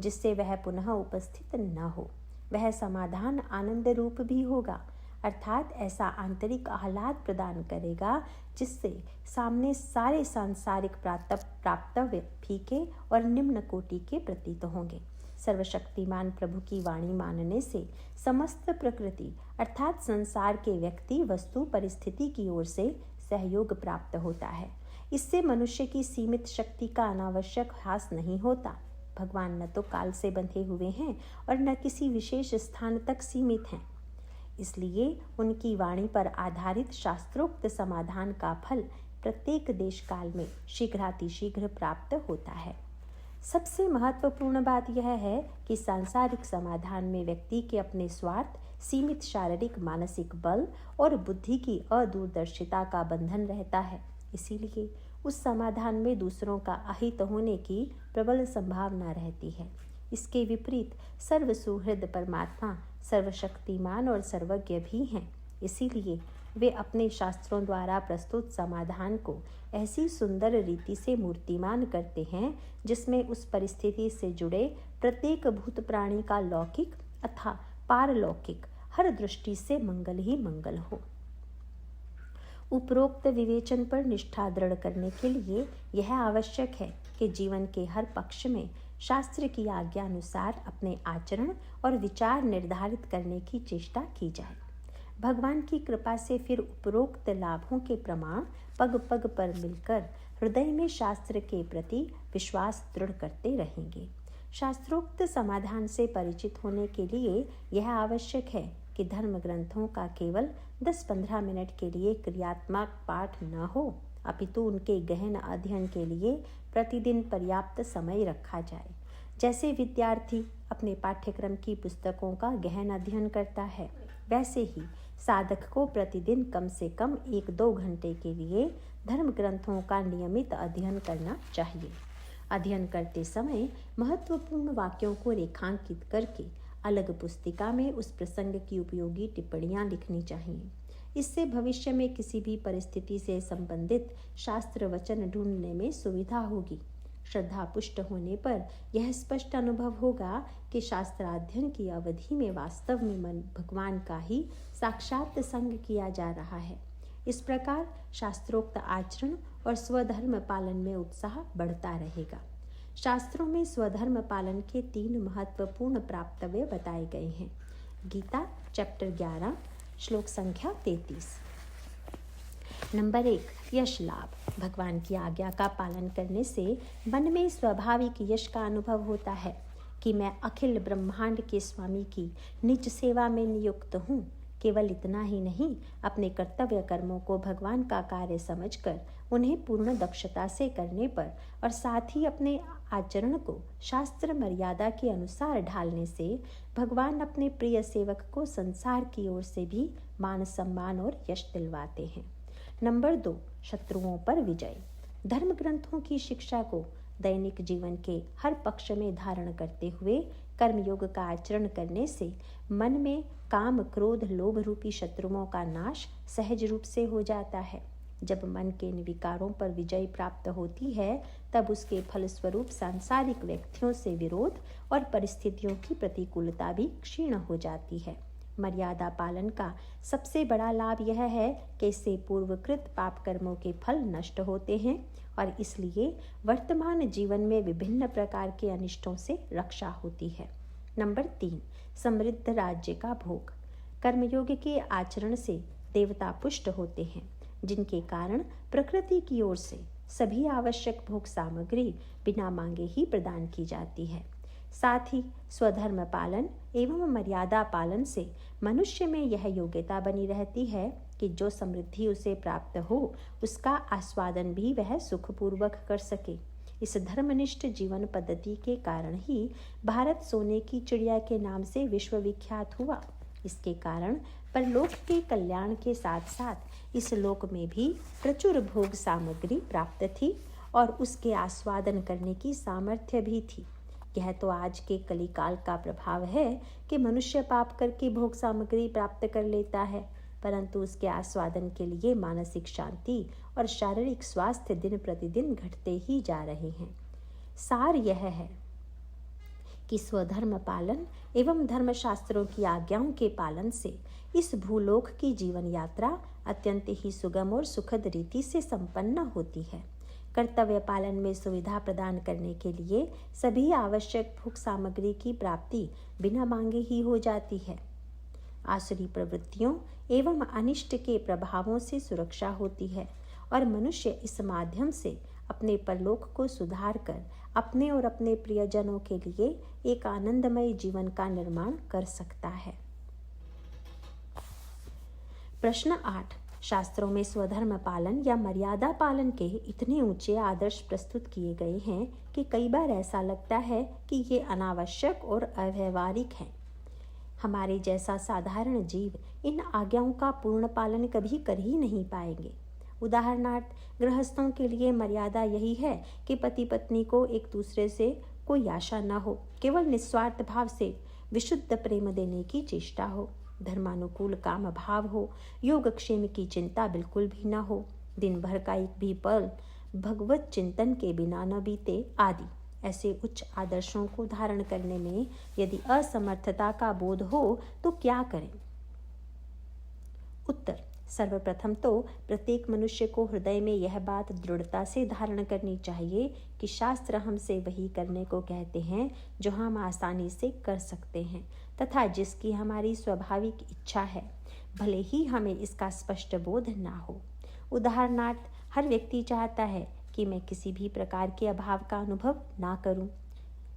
[SPEAKER 1] जिससे वह पुनः उपस्थित न हो। वह समाधान आनंद रूप भी होगा, अर्थात ऐसा आंतरिक आह्लाद प्रदान करेगा जिससे सामने सारे सांसारिक प्राप्तव्य फीके और निम्न कोटि के प्रतीत होंगे। सर्वशक्तिमान प्रभु की वाणी मानने से समस्त प्रकृति अर्थात संसार के व्यक्ति, वस्तु, परिस्थिति की ओर से सहयोग प्राप्त होता है। इससे मनुष्य की सीमित शक्ति का अनावश्यक ह्रास नहीं होता। भगवान न तो काल से बंधे हुए हैं और न किसी विशेष स्थान तक सीमित हैं। इसलिए उनकी वाणी पर आधारित शास्त्रोक्त समाधान का फल प्रत्येक देश काल में शीघ्रातिशीघ्र प्राप्त होता है। सबसे महत्वपूर्ण बात यह है कि सांसारिक समाधान में व्यक्ति के अपने स्वार्थ, सीमित शारीरिक मानसिक बल और बुद्धि की अदूरदर्शिता का बंधन रहता है। इसीलिए उस समाधान में दूसरों का अहित होने की प्रबल संभावना रहती है। इसके विपरीत सर्वसुहृद परमात्मा सर्वशक्तिमान और सर्वज्ञ भी हैं। इसीलिए वे अपने शास्त्रों द्वारा प्रस्तुत समाधान को ऐसी सुंदर रीति से मूर्तिमान करते हैं जिसमें उस परिस्थिति से जुड़े प्रत्येक भूत प्राणी का लौकिक अथवा पारलौकिक हर दृष्टि से मंगल ही मंगल हो। उपरोक्त विवेचन पर निष्ठा दृढ़ करने के लिए यह आवश्यक है कि जीवन के हर पक्ष में शास्त्र की आज्ञा अनुसार अपने आचरण और विचार निर्धारित करने की चेष्टा की जाए। भगवान की कृपा से फिर उपरोक्त लाभों के प्रमाण पग पग पर मिलकर हृदय में शास्त्र के प्रति विश्वास दृढ़ करते रहेंगे। शास्त्रोक्त समाधान से परिचित होने के लिए यह आवश्यक है कि धर्म ग्रंथों का केवल 10-15 मिनट के लिए क्रियात्मक पाठ न हो, अपितु उनके गहन अध्ययन के लिए प्रतिदिन पर्याप्त समय रखा जाए। जैसे विद्यार्थी अपने पाठ्यक्रम की पुस्तकों का गहन अध्ययन करता है, वैसे ही साधक को प्रतिदिन कम से कम 1-2 घंटे के लिए धर्म ग्रंथों का नियमित अध्ययन करना चाहिए। अध्ययन करते समय महत्वपूर्ण वाक्यों को रेखांकित करके अलग पुस्तिका में उस प्रसंग की उपयोगी टिप्पणियां लिखनी चाहिए। इससे भविष्य में किसी भी परिस्थिति से संबंधित शास्त्र वचन ढूंढने में सुविधा होगी। श्रद्धा पुष्ट होने पर यह स्पष्ट अनुभव होगा कि शास्त्राध्ययन की अवधि में वास्तव में मन भगवान का ही साक्षात संग किया जा रहा है। इस प्रकार शास्त्रोक्त आचरण और स्वधर्म पालन में उत्साह बढ़ता रहेगा। शास्त्रों में स्वधर्म पालन के 3 महत्वपूर्ण प्राप्तव्य बताए गए हैं। गीता चैप्टर 11 श्लोक संख्या 33। नंबर 1, यश लाभ। भगवान की आज्ञा का पालन करने से मन में स्वाभाविक यश का अनुभव होता है कि मैं अखिल ब्रह्मांड के स्वामी की निज सेवा में नियुक्त हूँ। केवल इतना ही नहीं, अपने कर्तव्य कर्मों को भगवान का कार्य समझकर उन्हें पूर्ण दक्षता से करने पर और साथ ही अपने आचरण को शास्त्र मर्यादा के अनुसार ढालने से भगवान अपने प्रिय सेवक को संसार की ओर से भी मान सम्मान और यश दिलवाते हैं। नंबर 2, शत्रुओं पर विजय। धर्म ग्रंथों की शिक्षा को दैनिक जीवन के हर पक्ष में धारण करते हुए कर्मयोग का आचरण करने से मन में काम, क्रोध, लोभ रूपी शत्रुओं का नाश सहज रूप से हो जाता है। जब मन के इन विकारों पर विजय प्राप्त होती है, तब उसके फलस्वरूप सांसारिक व्यक्तियों से विरोध और परिस्थितियों की प्रतिकूलता भी क्षीण हो जाती है। मर्यादा पालन का सबसे बड़ा लाभ यह है कि इससे पूर्वकृत पाप कर्मों के फल नष्ट होते हैं और इसलिए वर्तमान जीवन में विभिन्न प्रकार के अनिष्टों से रक्षा होती है। नंबर 3, समृद्ध राज्य का भोग। कर्मयोग के आचरण से देवता पुष्ट होते हैं, जिनके कारण प्रकृति की ओर से सभी आवश्यक भोग सामग्री बिना मांगे ही प्रदान की जाती है। साथ ही स्वधर्म पालन एवं मर्यादा पालन से मनुष्य में यह योग्यता बनी रहती है कि जो समृद्धि उसे प्राप्त हो उसका आस्वादन भी वह सुखपूर्वक कर सके। इस धर्मनिष्ठ जीवन पद्धति के कारण ही भारत सोने की चिड़िया के नाम से विश्वविख्यात हुआ। इसके कारण परलोक के कल्याण के साथ साथ इस लोक में भी प्रचुर भोग सामग्री प्राप्त थी और उसके आस्वादन करने की सामर्थ्य भी थी। यह तो आज के कलिकाल का प्रभाव है कि मनुष्य पाप करके भोग सामग्री प्राप्त कर लेता है, परंतु उसके आस्वादन के लिए मानसिक शांति और शारीरिक स्वास्थ्य दिन प्रतिदिन घटते ही जा रहे हैं। सार यह है कि स्वधर्म पालन एवं धर्मशास्त्रों की आज्ञाओं के पालन से इस भूलोक की जीवन यात्रा अत्यंत ही सुगम और सुखद रीति से संपन्न होती है। कर्तव्य पालन में सुविधा प्रदान करने के लिए सभी आवश्यक भोग सामग्री की प्राप्ति बिना मांगे ही हो जाती है। आसुरी प्रवृत्तियों एवं अनिष्ट के प्रभावों से सुरक्षा होती है और मनुष्य इस माध्यम से अपने परलोक को सुधार कर अपने और अपने प्रियजनों के लिए एक आनंदमय जीवन का निर्माण कर सकता है। प्रश्न 8, शास्त्रों में स्वधर्म पालन या मर्यादा पालन के इतने ऊंचे आदर्श प्रस्तुत किए गए हैं कि कई बार ऐसा लगता है कि ये अनावश्यक और अव्यवहारिक हैं। हमारे जैसा साधारण जीव इन आज्ञाओं का पूर्ण पालन कभी कर ही नहीं पाएंगे। उदाहरणार्थ, गृहस्थों के लिए मर्यादा यही है कि पति पत्नी को एक दूसरे से कोई आशा न हो, केवल निस्वार्थ भाव से विशुद्ध प्रेम देने की चेष्टा हो, धर्मानुकूल काम भाव हो, योगक्षेम की चिंता बिल्कुल भी न हो, दिन भर का एक भी पल भगवत चिंतन के बिना न बीते आदि। ऐसे उच्च आदर्शों को धारण करने में यदि असमर्थता का बोध हो तो क्या करें? उत्तर, सर्वप्रथम तो प्रत्येक मनुष्य को हृदय में यह बात दृढ़ता से धारण करनी चाहिए कि शास्त्र हमसे वही करने को कहते हैं जो हम आसानी से कर सकते हैं तथा जिसकी हमारी स्वाभाविक इच्छा है, भले ही हमें इसका स्पष्ट बोध ना हो। उदाहरणार्थ, हर व्यक्ति चाहता है कि मैं किसी भी प्रकार के अभाव का अनुभव ना करूं।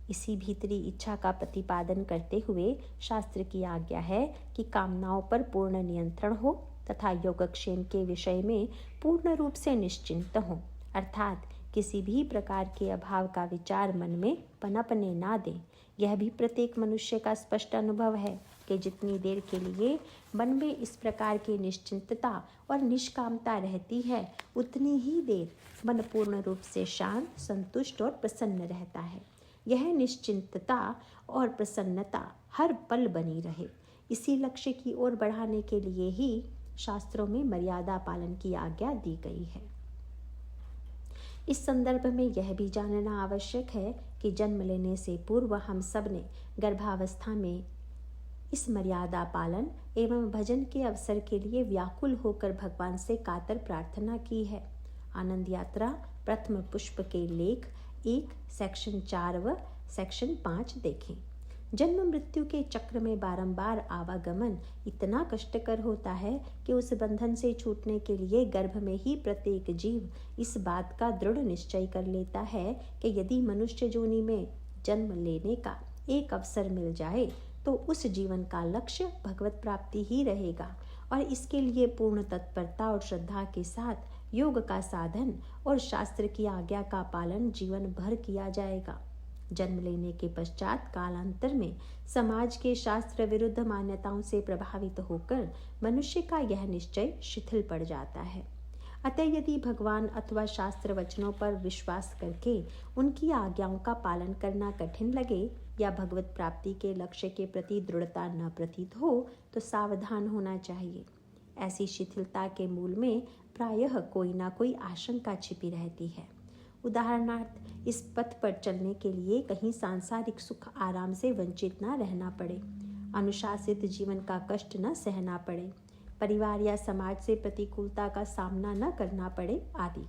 [SPEAKER 1] इसी भीतरी इच्छा का प्रतिपादन करते हुए शास्त्र की आज्ञा है कि कामनाओं पर पूर्ण नियंत्रण हो तथा योगक्षेम के विषय में पूर्ण रूप से निश्चिंत हो, अर्थात किसी भी प्रकार के अभाव का विचार मन में पनपने ना दें। यह भी प्रत्येक मनुष्य का स्पष्ट अनुभव है कि जितनी देर के लिए मन में इस प्रकार की निश्चिंतता और निष्कामता रहती है, उतनी ही देर मन पूर्ण रूप से शांत, संतुष्ट और प्रसन्न रहता है। यह निश्चिंतता और प्रसन्नता हर पल बनी रहे, इसी लक्ष्य की ओर बढ़ाने के लिए ही शास्त्रों में मर्यादा पालन की आज्ञा दी गई है। इस संदर्भ में यह भी जानना आवश्यक है कि जन्म लेने से पूर्व हम सब ने गर्भावस्था में इस मर्यादा पालन एवं भजन के अवसर के लिए व्याकुल होकर भगवान से कातर प्रार्थना की है। आनंद यात्रा प्रथम पुष्प के लेख 1 सेक्शन 4 व सेक्शन 5 देखें। जन्म मृत्यु के चक्र में बारंबार आवागमन इतना कष्टकर होता है कि उस बंधन से छूटने के लिए गर्भ में ही प्रत्येक जीव इस बात का दृढ़ निश्चय कर लेता है कि यदि मनुष्य योनि में जन्म लेने का एक अवसर मिल जाए तो उस जीवन का लक्ष्य भगवत प्राप्ति ही रहेगा और इसके लिए पूर्ण तत्परता और श्रद्धा के साथ योग का साधन और शास्त्र की आज्ञा का पालन जीवन भर किया जाएगा। जन्म लेने के पश्चात कालांतर में समाज के शास्त्र विरुद्ध मान्यताओं से प्रभावित होकर मनुष्य का यह निश्चय शिथिल पड़ जाता है। अतः यदि भगवान अथवा शास्त्र वचनों पर विश्वास करके उनकी आज्ञाओं का पालन करना कठिन लगे या भगवत प्राप्ति के लक्ष्य के प्रति दृढ़ता न प्रतीत हो तो सावधान होना चाहिए। ऐसी शिथिलता के मूल में प्रायः कोई ना कोई आशंका छिपी रहती है। उदाहरणार्थ, इस पथ पर चलने के लिए कहीं सांसारिक सुख आराम से वंचित न रहना पड़े। अनुशासित जीवन का कष्ट न सहना पड़े, परिवार या समाज से प्रतिकूलता का सामना न करना पड़े आदि।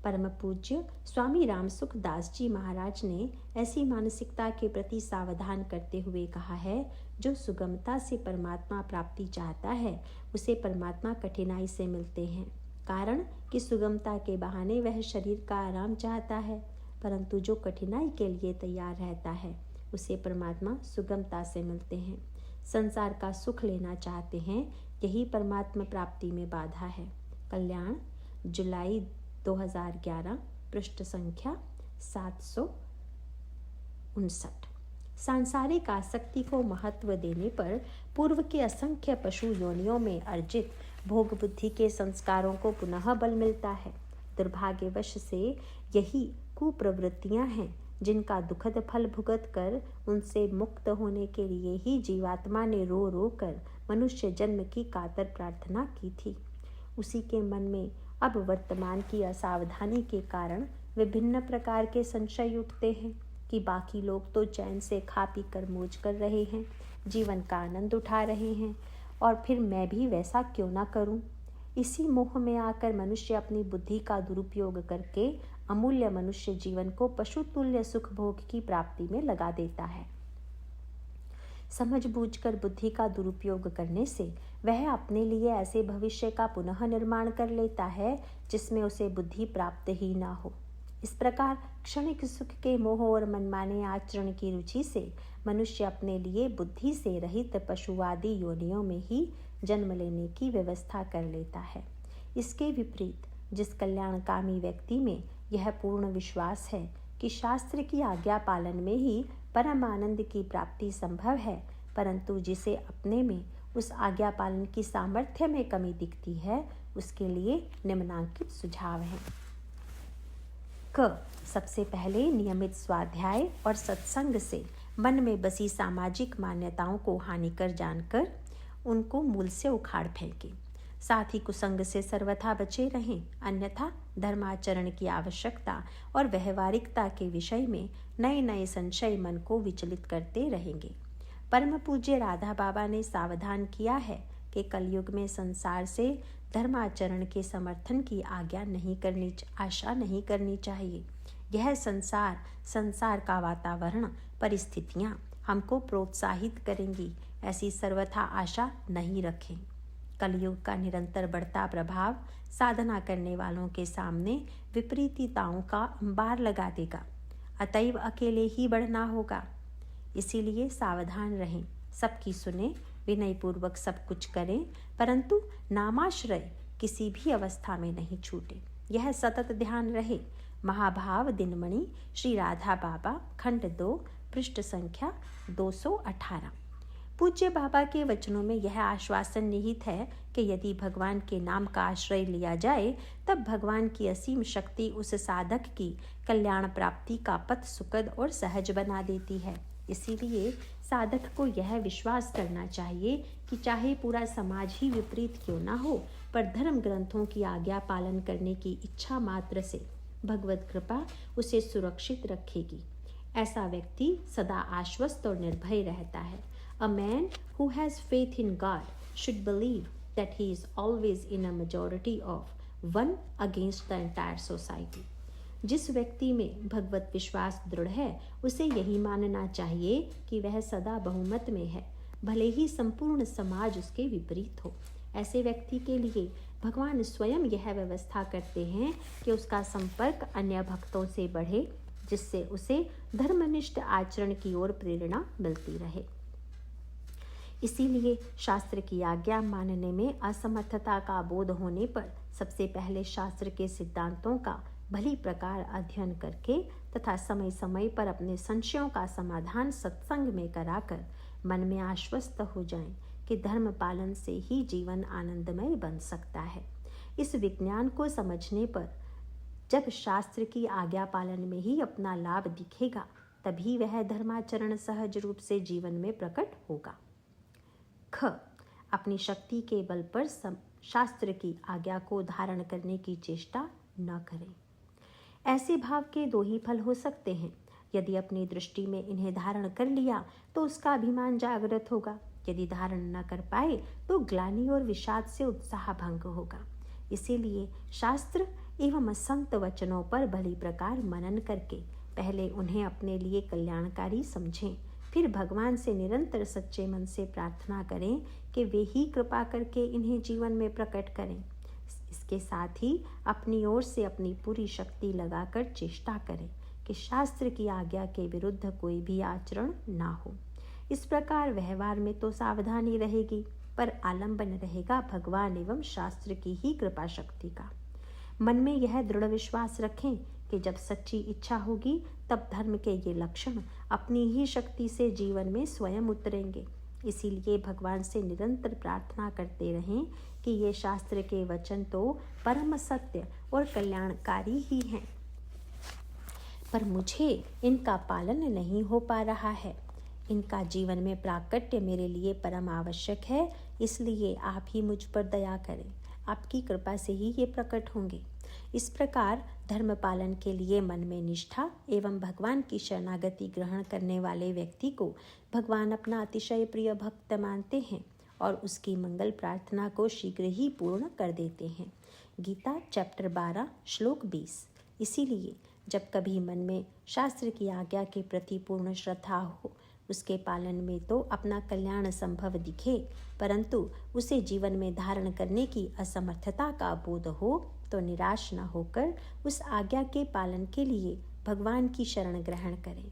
[SPEAKER 1] परम पूज्य स्वामी रामसुख दास जी महाराज ने ऐसी मानसिकता के प्रति सावधान करते हुए कहा है, जो सुगमता से परमात्मा प्राप्ति चाहता है उसे परमात्मा कठिनाई से मिलते हैं। कारण कि सुगमता के बहाने वह शरीर का आराम चाहता है, परंतु जो कठिनाई के लिए तैयार रहता है उसे परमात्मा सुगमता से मिलते हैं। संसार का सुख लेना चाहते हैं, यही परमात्मा प्राप्ति में बाधा है। कल्याण, जुलाई 2011, पृष्ठ संख्या 759। सांसारिक आसक्ति को महत्व देने पर पूर्व के असंख्य पशु योनियों में अर्जित भोग बुद्धि के संस्कारों को पुनः बल मिलता है। दुर्भाग्यवश से यही कुप्रवृत्तियां हैं जिनका दुखद फल भुगत कर उनसे मुक्त होने के लिए ही जीवात्मा ने रो रो कर मनुष्य जन्म की कातर प्रार्थना की थी। उसी के मन में अब वर्तमान की असावधानी के कारण विभिन्न प्रकार के संशय उठते हैं कि बाकी लोग तो चैन से खा पी कर मौज कर रहे हैं, जीवन का आनंद उठा रहे हैं, और फिर मैं भी वैसा क्यों ना करूं। इसी मोह में आकर मनुष्य अपनी बुद्धि का दुरुपयोग करके अमूल्य मनुष्य जीवन को पशुतुल्य सुख भोग की प्राप्ति में लगा देता है। समझ बूझकर बुद्धि का दुरुपयोग करने से वह अपने लिए ऐसे भविष्य का पुनः निर्माण कर लेता है जिसमें उसे बुद्धि प्राप्त ही ना हो। इस प्रकार क्षणिक सुख के मोह और मनमाने आचरण की रुचि से मनुष्य अपने लिए बुद्धि से रहित पशुवादी योनियों में ही जन्म लेने की व्यवस्था कर लेता है। इसके विपरीत जिस कल्याणकामी व्यक्ति में यह पूर्ण विश्वास है कि शास्त्र की आज्ञा पालन में ही परम आनंद की प्राप्ति संभव है, परंतु जिसे अपने में उस आज्ञा पालन की सामर्थ्य में कमी दिखती है, उसके लिए निम्नांकित सुझाव हैं। क, सबसे पहले नियमित स्वाध्याय और सत्संग से मन में बसी सामाजिक मान्यताओं को हानिकर जानकर उनको मूल से उखाड़ फेंकें। साथ ही कुसंग से सर्वथा बचे रहें, अन्यथा धर्माचरण की आवश्यकता और व्यवहारिकता के विषय में नए नए संशय मन को विचलित करते रहेंगे। परम पूज्य राधा बाबा ने सावधान किया है कि कलयुग में संसार से धर्माचरण के समर्थन की आशा नहीं करनी चाहिए। यह संसार का वातावरण, परिस्थितियां हमको प्रोत्साहित करेंगी, ऐसी सर्वथा आशा नहीं रखें। कलयुग का निरंतर बढ़ता प्रभाव साधना करने वालों के सामने विपरीतताओं का अंबार लगा देगा, अतएव अकेले ही बढ़ना होगा। इसीलिए सावधान रहें, सबकी सुने, विनयपूर्वक सब कुछ करें, परंतु नामाश्रय किसी भी अवस्था में नहीं छूटे, यह सतत ध्यान रहे। महाभाव दिनमणि श्री राधा बाबा, खंड 2, पृष्ठ संख्या 218। पूज्य बाबा के वचनों में यह आश्वासन निहित है कि यदि भगवान के नाम का आश्रय लिया जाए तब भगवान की असीम शक्ति उस साधक की कल्याण प्राप्ति का पथ सुखद और सहज बना देती है। इसीलिए साधक को यह विश्वास करना चाहिए कि चाहे पूरा समाज ही विपरीत क्यों ना हो, पर धर्म ग्रंथों की आज्ञा पालन करने की इच्छा मात्र से भगवत कृपा उसे सुरक्षित रखेगी। ऐसा व्यक्ति सदा आश्वस्त और निर्भय रहता है। A man who has faith in God should believe that he is always in a majority of one against the entire society. जिस व्यक्ति में भगवत विश्वास दृढ़ है उसे यही मानना चाहिए कि वह सदा बहुमत में है, भले ही संपूर्ण समाज उसके विपरीत हो। ऐसे व्यक्ति के लिए भगवान स्वयं यह व्यवस्था करते हैं कि उसका संपर्क अन्य भक्तों से बढ़े, जिससे उसे धर्मनिष्ठ आचरण की ओर प्रेरणा मिलती रहे। इसीलिए शास्त्र की आज्ञा मानने में असमर्थता का बोध होने पर सबसे पहले शास्त्र के सिद्धांतों का भली प्रकार अध्ययन करके तथा समय समय पर अपने संशयों का समाधान सत्संग में कराकर मन में आश्वस्त हो जाएं कि धर्म पालन से ही जीवन आनंदमय बन सकता है। इस विज्ञान को समझने पर जब शास्त्र की आज्ञा पालन में ही अपना लाभ दिखेगा, तभी वह धर्माचरण सहज रूप से जीवन में प्रकट होगा। ख, अपनी शक्ति के बल पर शास्त्र की आज्ञा को धारण करने की चेष्टा न करें। ऐसे भाव के दो ही फल हो सकते हैं, यदि अपनी दृष्टि में इन्हें धारण कर लिया तो उसका अभिमान जागृत होगा। यदि धारण न कर पाए तो ग्लानि और विषाद से उत्साह भंग होगा। इसीलिए शास्त्र एवं संत वचनों पर भली प्रकार मनन करके पहले उन्हें अपने लिए कल्याणकारी समझें, फिर भगवान से निरंतर सच्चे मन से प्रार्थना करें कि वे ही कृपा करके इन्हें जीवन में प्रकट करें। इसके साथ ही अपनी ओर से अपनी पूरी शक्ति लगाकर चेष्टा करें कि शास्त्र की आज्ञा के विरुद्ध कोई भी आचरण ना हो। इस प्रकार व्यवहार में तो सावधानी रहेगी, पर आलंबन रहेगा भगवान एवं शास्त्र की ही कृपा शक्ति का। मन में यह दृढ़ विश्वास रखें कि जब सच्ची इच्छा होगी तब धर्म के ये लक्षण अपनी ही शक्ति से जीवन में स्वयं उतरेंगे। इसीलिए भगवान से निरंतर प्रार्थना करते रहें कि ये शास्त्र के वचन तो परम सत्य और कल्याणकारी ही हैं, पर मुझे इनका पालन नहीं हो पा रहा है। इनका जीवन में प्राकट्य मेरे लिए परम आवश्यक है, इसलिए आप ही मुझ पर दया करें। आपकी कृपा से ही ये प्रकट होंगे। इस प्रकार धर्म पालन के लिए मन में निष्ठा एवं भगवान की शरणागति ग्रहण करने वाले व्यक्ति को भगवान अपना अतिशय प्रिय भक्त मानते हैं और उसकी मंगल प्रार्थना को शीघ्र ही पूर्ण कर देते हैं। गीता चैप्टर 12 श्लोक 20। इसीलिए जब कभी मन में शास्त्र की आज्ञा के प्रति पूर्ण श्रद्धा हो, उसके पालन में तो अपना कल्याण संभव दिखे, परंतु उसे जीवन में धारण करने की असमर्थता का बोध हो तो निराश न होकर उस आज्ञा के पालन के लिए भगवान की शरण ग्रहण करें।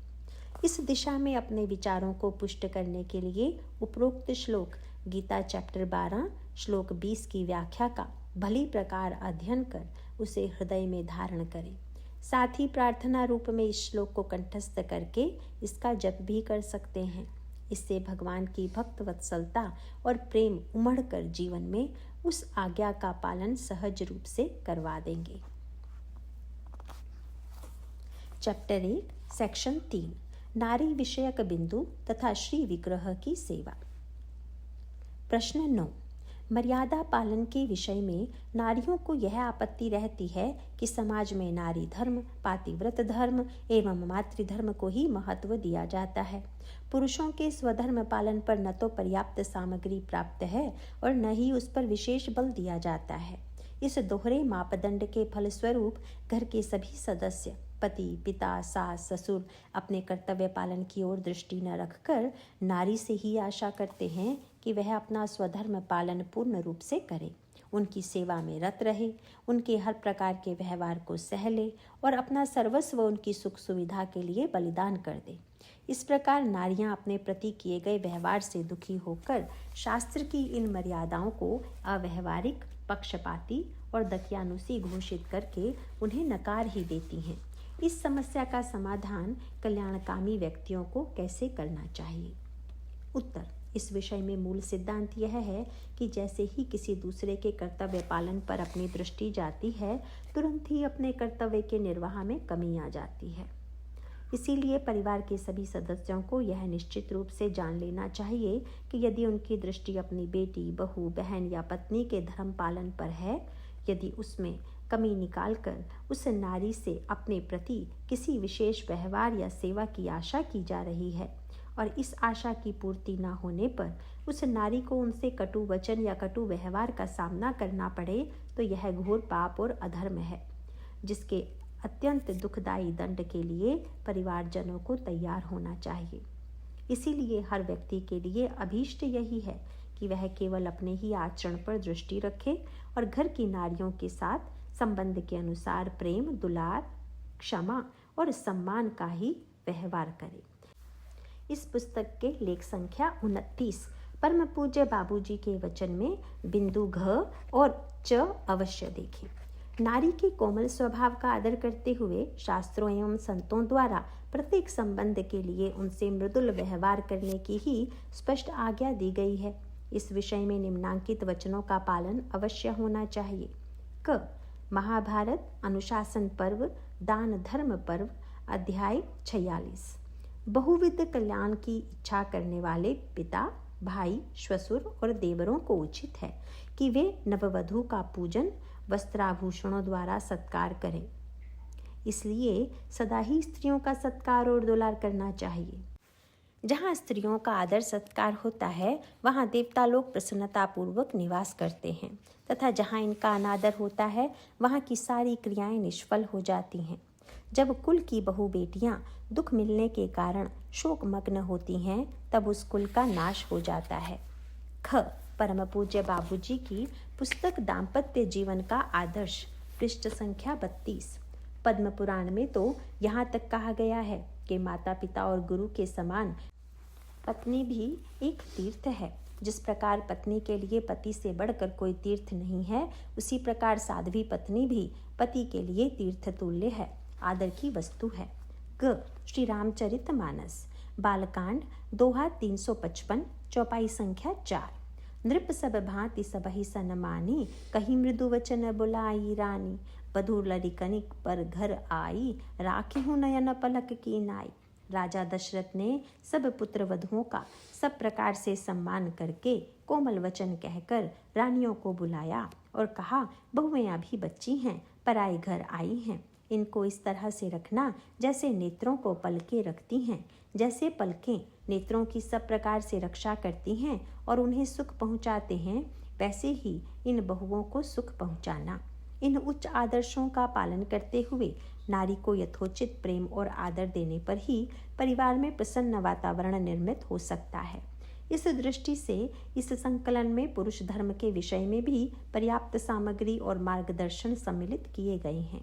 [SPEAKER 1] इस दिशा में अपने विचारों को पुष्ट करने के लिए उपरोक्त श्लोक गीता चैप्टर 12 श्लोक 20 की व्याख्या का भली प्रकार अध्ययन कर उसे हृदय में धारण करें। साथ ही प्रार्थना रूप में इस श्लोक को कंठस्थ करके इसका जप भी कर सकते हैं। इससे भगवान की भक्त वत्सलता और प्रेम उमड़कर जीवन में उस आज्ञा का पालन सहज रूप से करवा देंगे। चैप्टर 1 सेक्शन 3 नारी विषयक बिंदु तथा श्री विग्रह की सेवा। प्रश्न 9 मर्यादा पालन के विषय में नारियों को यह आपत्ति रहती है कि समाज में नारी धर्म, पातिव्रत धर्म एवं मातृधर्म को ही महत्व दिया जाता है। पुरुषों के स्वधर्म पालन पर न तो पर्याप्त सामग्री प्राप्त है और न ही उस पर विशेष बल दिया जाता है। इस दोहरे मापदंड के फलस्वरूप घर के सभी सदस्य पति, पिता, सास, ससुर अपने कर्तव्य पालन की ओर दृष्टि न रखकर नारी से ही आशा करते हैं कि वह अपना स्वधर्म पालन पूर्ण रूप से करे, उनकी सेवा में रत रहे, उनके हर प्रकार के व्यवहार को सह ले और अपना सर्वस्व उनकी सुख सुविधा के लिए बलिदान कर दे। इस प्रकार नारियां अपने प्रति किए गए व्यवहार से दुखी होकर शास्त्र की इन मर्यादाओं को अव्यवहारिक, पक्षपाती और दकियानुसी घोषित करके उन्हें नकार ही देती हैं। इस समस्या का समाधान कल्याणकामी व्यक्तियों को कैसे करना चाहिए? उत्तर: इस विषय में मूल सिद्धांत यह है कि जैसे ही किसी दूसरे के कर्तव्य पालन पर अपनी दृष्टि जाती है, तुरंत ही अपने कर्तव्य के निर्वाह में कमी आ जाती है। इसीलिए परिवार के सभी सदस्यों को यह निश्चित रूप से जान लेना चाहिए कि यदि उनकी दृष्टि अपनी बेटी, बहू, बहन या पत्नी के धर्म पालन पर है, यदि उसमें कमी निकालकर उस नारी से अपने प्रति किसी विशेष व्यवहार या सेवा की आशा की जा रही है और इस आशा की पूर्ति न होने पर उस नारी को उनसे कटु वचन या कटु व्यवहार का सामना करना पड़े, तो यह घोर पाप और अधर्म है, जिसके अत्यंत दुखदायी दंड के लिए परिवारजनों को तैयार होना चाहिए। इसीलिए हर व्यक्ति के लिए अभीष्ट यही है कि वह केवल अपने ही आचरण पर दृष्टि रखे और घर की नारियों के साथ संबंध के अनुसार प्रेम, दुलार, क्षमा और सम्मान का ही व्यवहार करे। इस पुस्तक के लेख संख्या 29 परम पूज्य बाबूजी के वचन में बिंदु घ और च अवश्य देखें। नारी के कोमल स्वभाव का आदर करते हुए शास्त्रों एवं संतों द्वारा प्रत्येक संबंध के लिए उनसे मृदुल व्यवहार करने की ही स्पष्ट आज्ञा दी गई है। इस विषय में निम्नांकित वचनों का पालन अवश्य होना चाहिए। क. महाभारत अनुशासन पर्व, दान धर्म पर्व, अध्याय 46। बहुविध कल्याण की इच्छा करने वाले पिता, भाई, श्वशुर और देवरों को उचित है कि वे नववधू का पूजन, वस्त्राभूषणों द्वारा सत्कार करें। इसलिए सदा ही स्त्रियों का सत्कार और दुलार करना चाहिए। जहाँ स्त्रियों का आदर सत्कार होता है वहाँ देवता लोग प्रसन्नतापूर्वक निवास करते हैं, तथा जहाँ इनका अनादर होता है वहाँ की सारी क्रियाएं निष्फल हो जाती हैं। जब कुल की बहु बेटियाँ दुख मिलने के कारण शोकमग्न होती हैं तब उस कुल का नाश हो जाता है। ख. परम पूज्य बाबूजी की पुस्तक दाम्पत्य जीवन का आदर्श, पृष्ठ संख्या 32। पद्म पुराण में तो यहाँ तक कहा गया है कि माता पिता और गुरु के समान पत्नी भी एक तीर्थ है। जिस प्रकार पत्नी के लिए पति से बढ़कर कोई तीर्थ नहीं है, उसी प्रकार साध्वी पत्नी भी पति के लिए तीर्थ तुल्य है, आदर की वस्तु है। ग. श्री रामचरितमानस, बालकांड, दोहा 355, चौपाई संख्या 4। नृप सब भांति सबहि सनमानी, कही मृदु वचन बुलाई रानी। बधुर लरिकनिक पर घर आई, राखी हूँ नयन पलक की नाई। राजा दशरथ ने सब पुत्र वधुओं का सब प्रकार से सम्मान करके कोमल वचन कहकर रानियों को बुलाया और कहा, बहुएं अभी बच्ची हैं, पराए घर आई हैं। इनको इस तरह से रखना जैसे नेत्रों को पलकें रखती हैं। जैसे पलकें नेत्रों की सब प्रकार से रक्षा करती हैं और उन्हें सुख पहुंचाते हैं, वैसे ही इन बहुओं को सुख पहुंचाना। इन उच्च आदर्शों का पालन करते हुए नारी को यथोचित प्रेम और आदर देने पर ही परिवार में प्रसन्न वातावरण निर्मित हो सकता है। इस दृष्टि से इस संकलन में पुरुष धर्म के विषय में भी पर्याप्त सामग्री और मार्गदर्शन सम्मिलित किए गए हैं।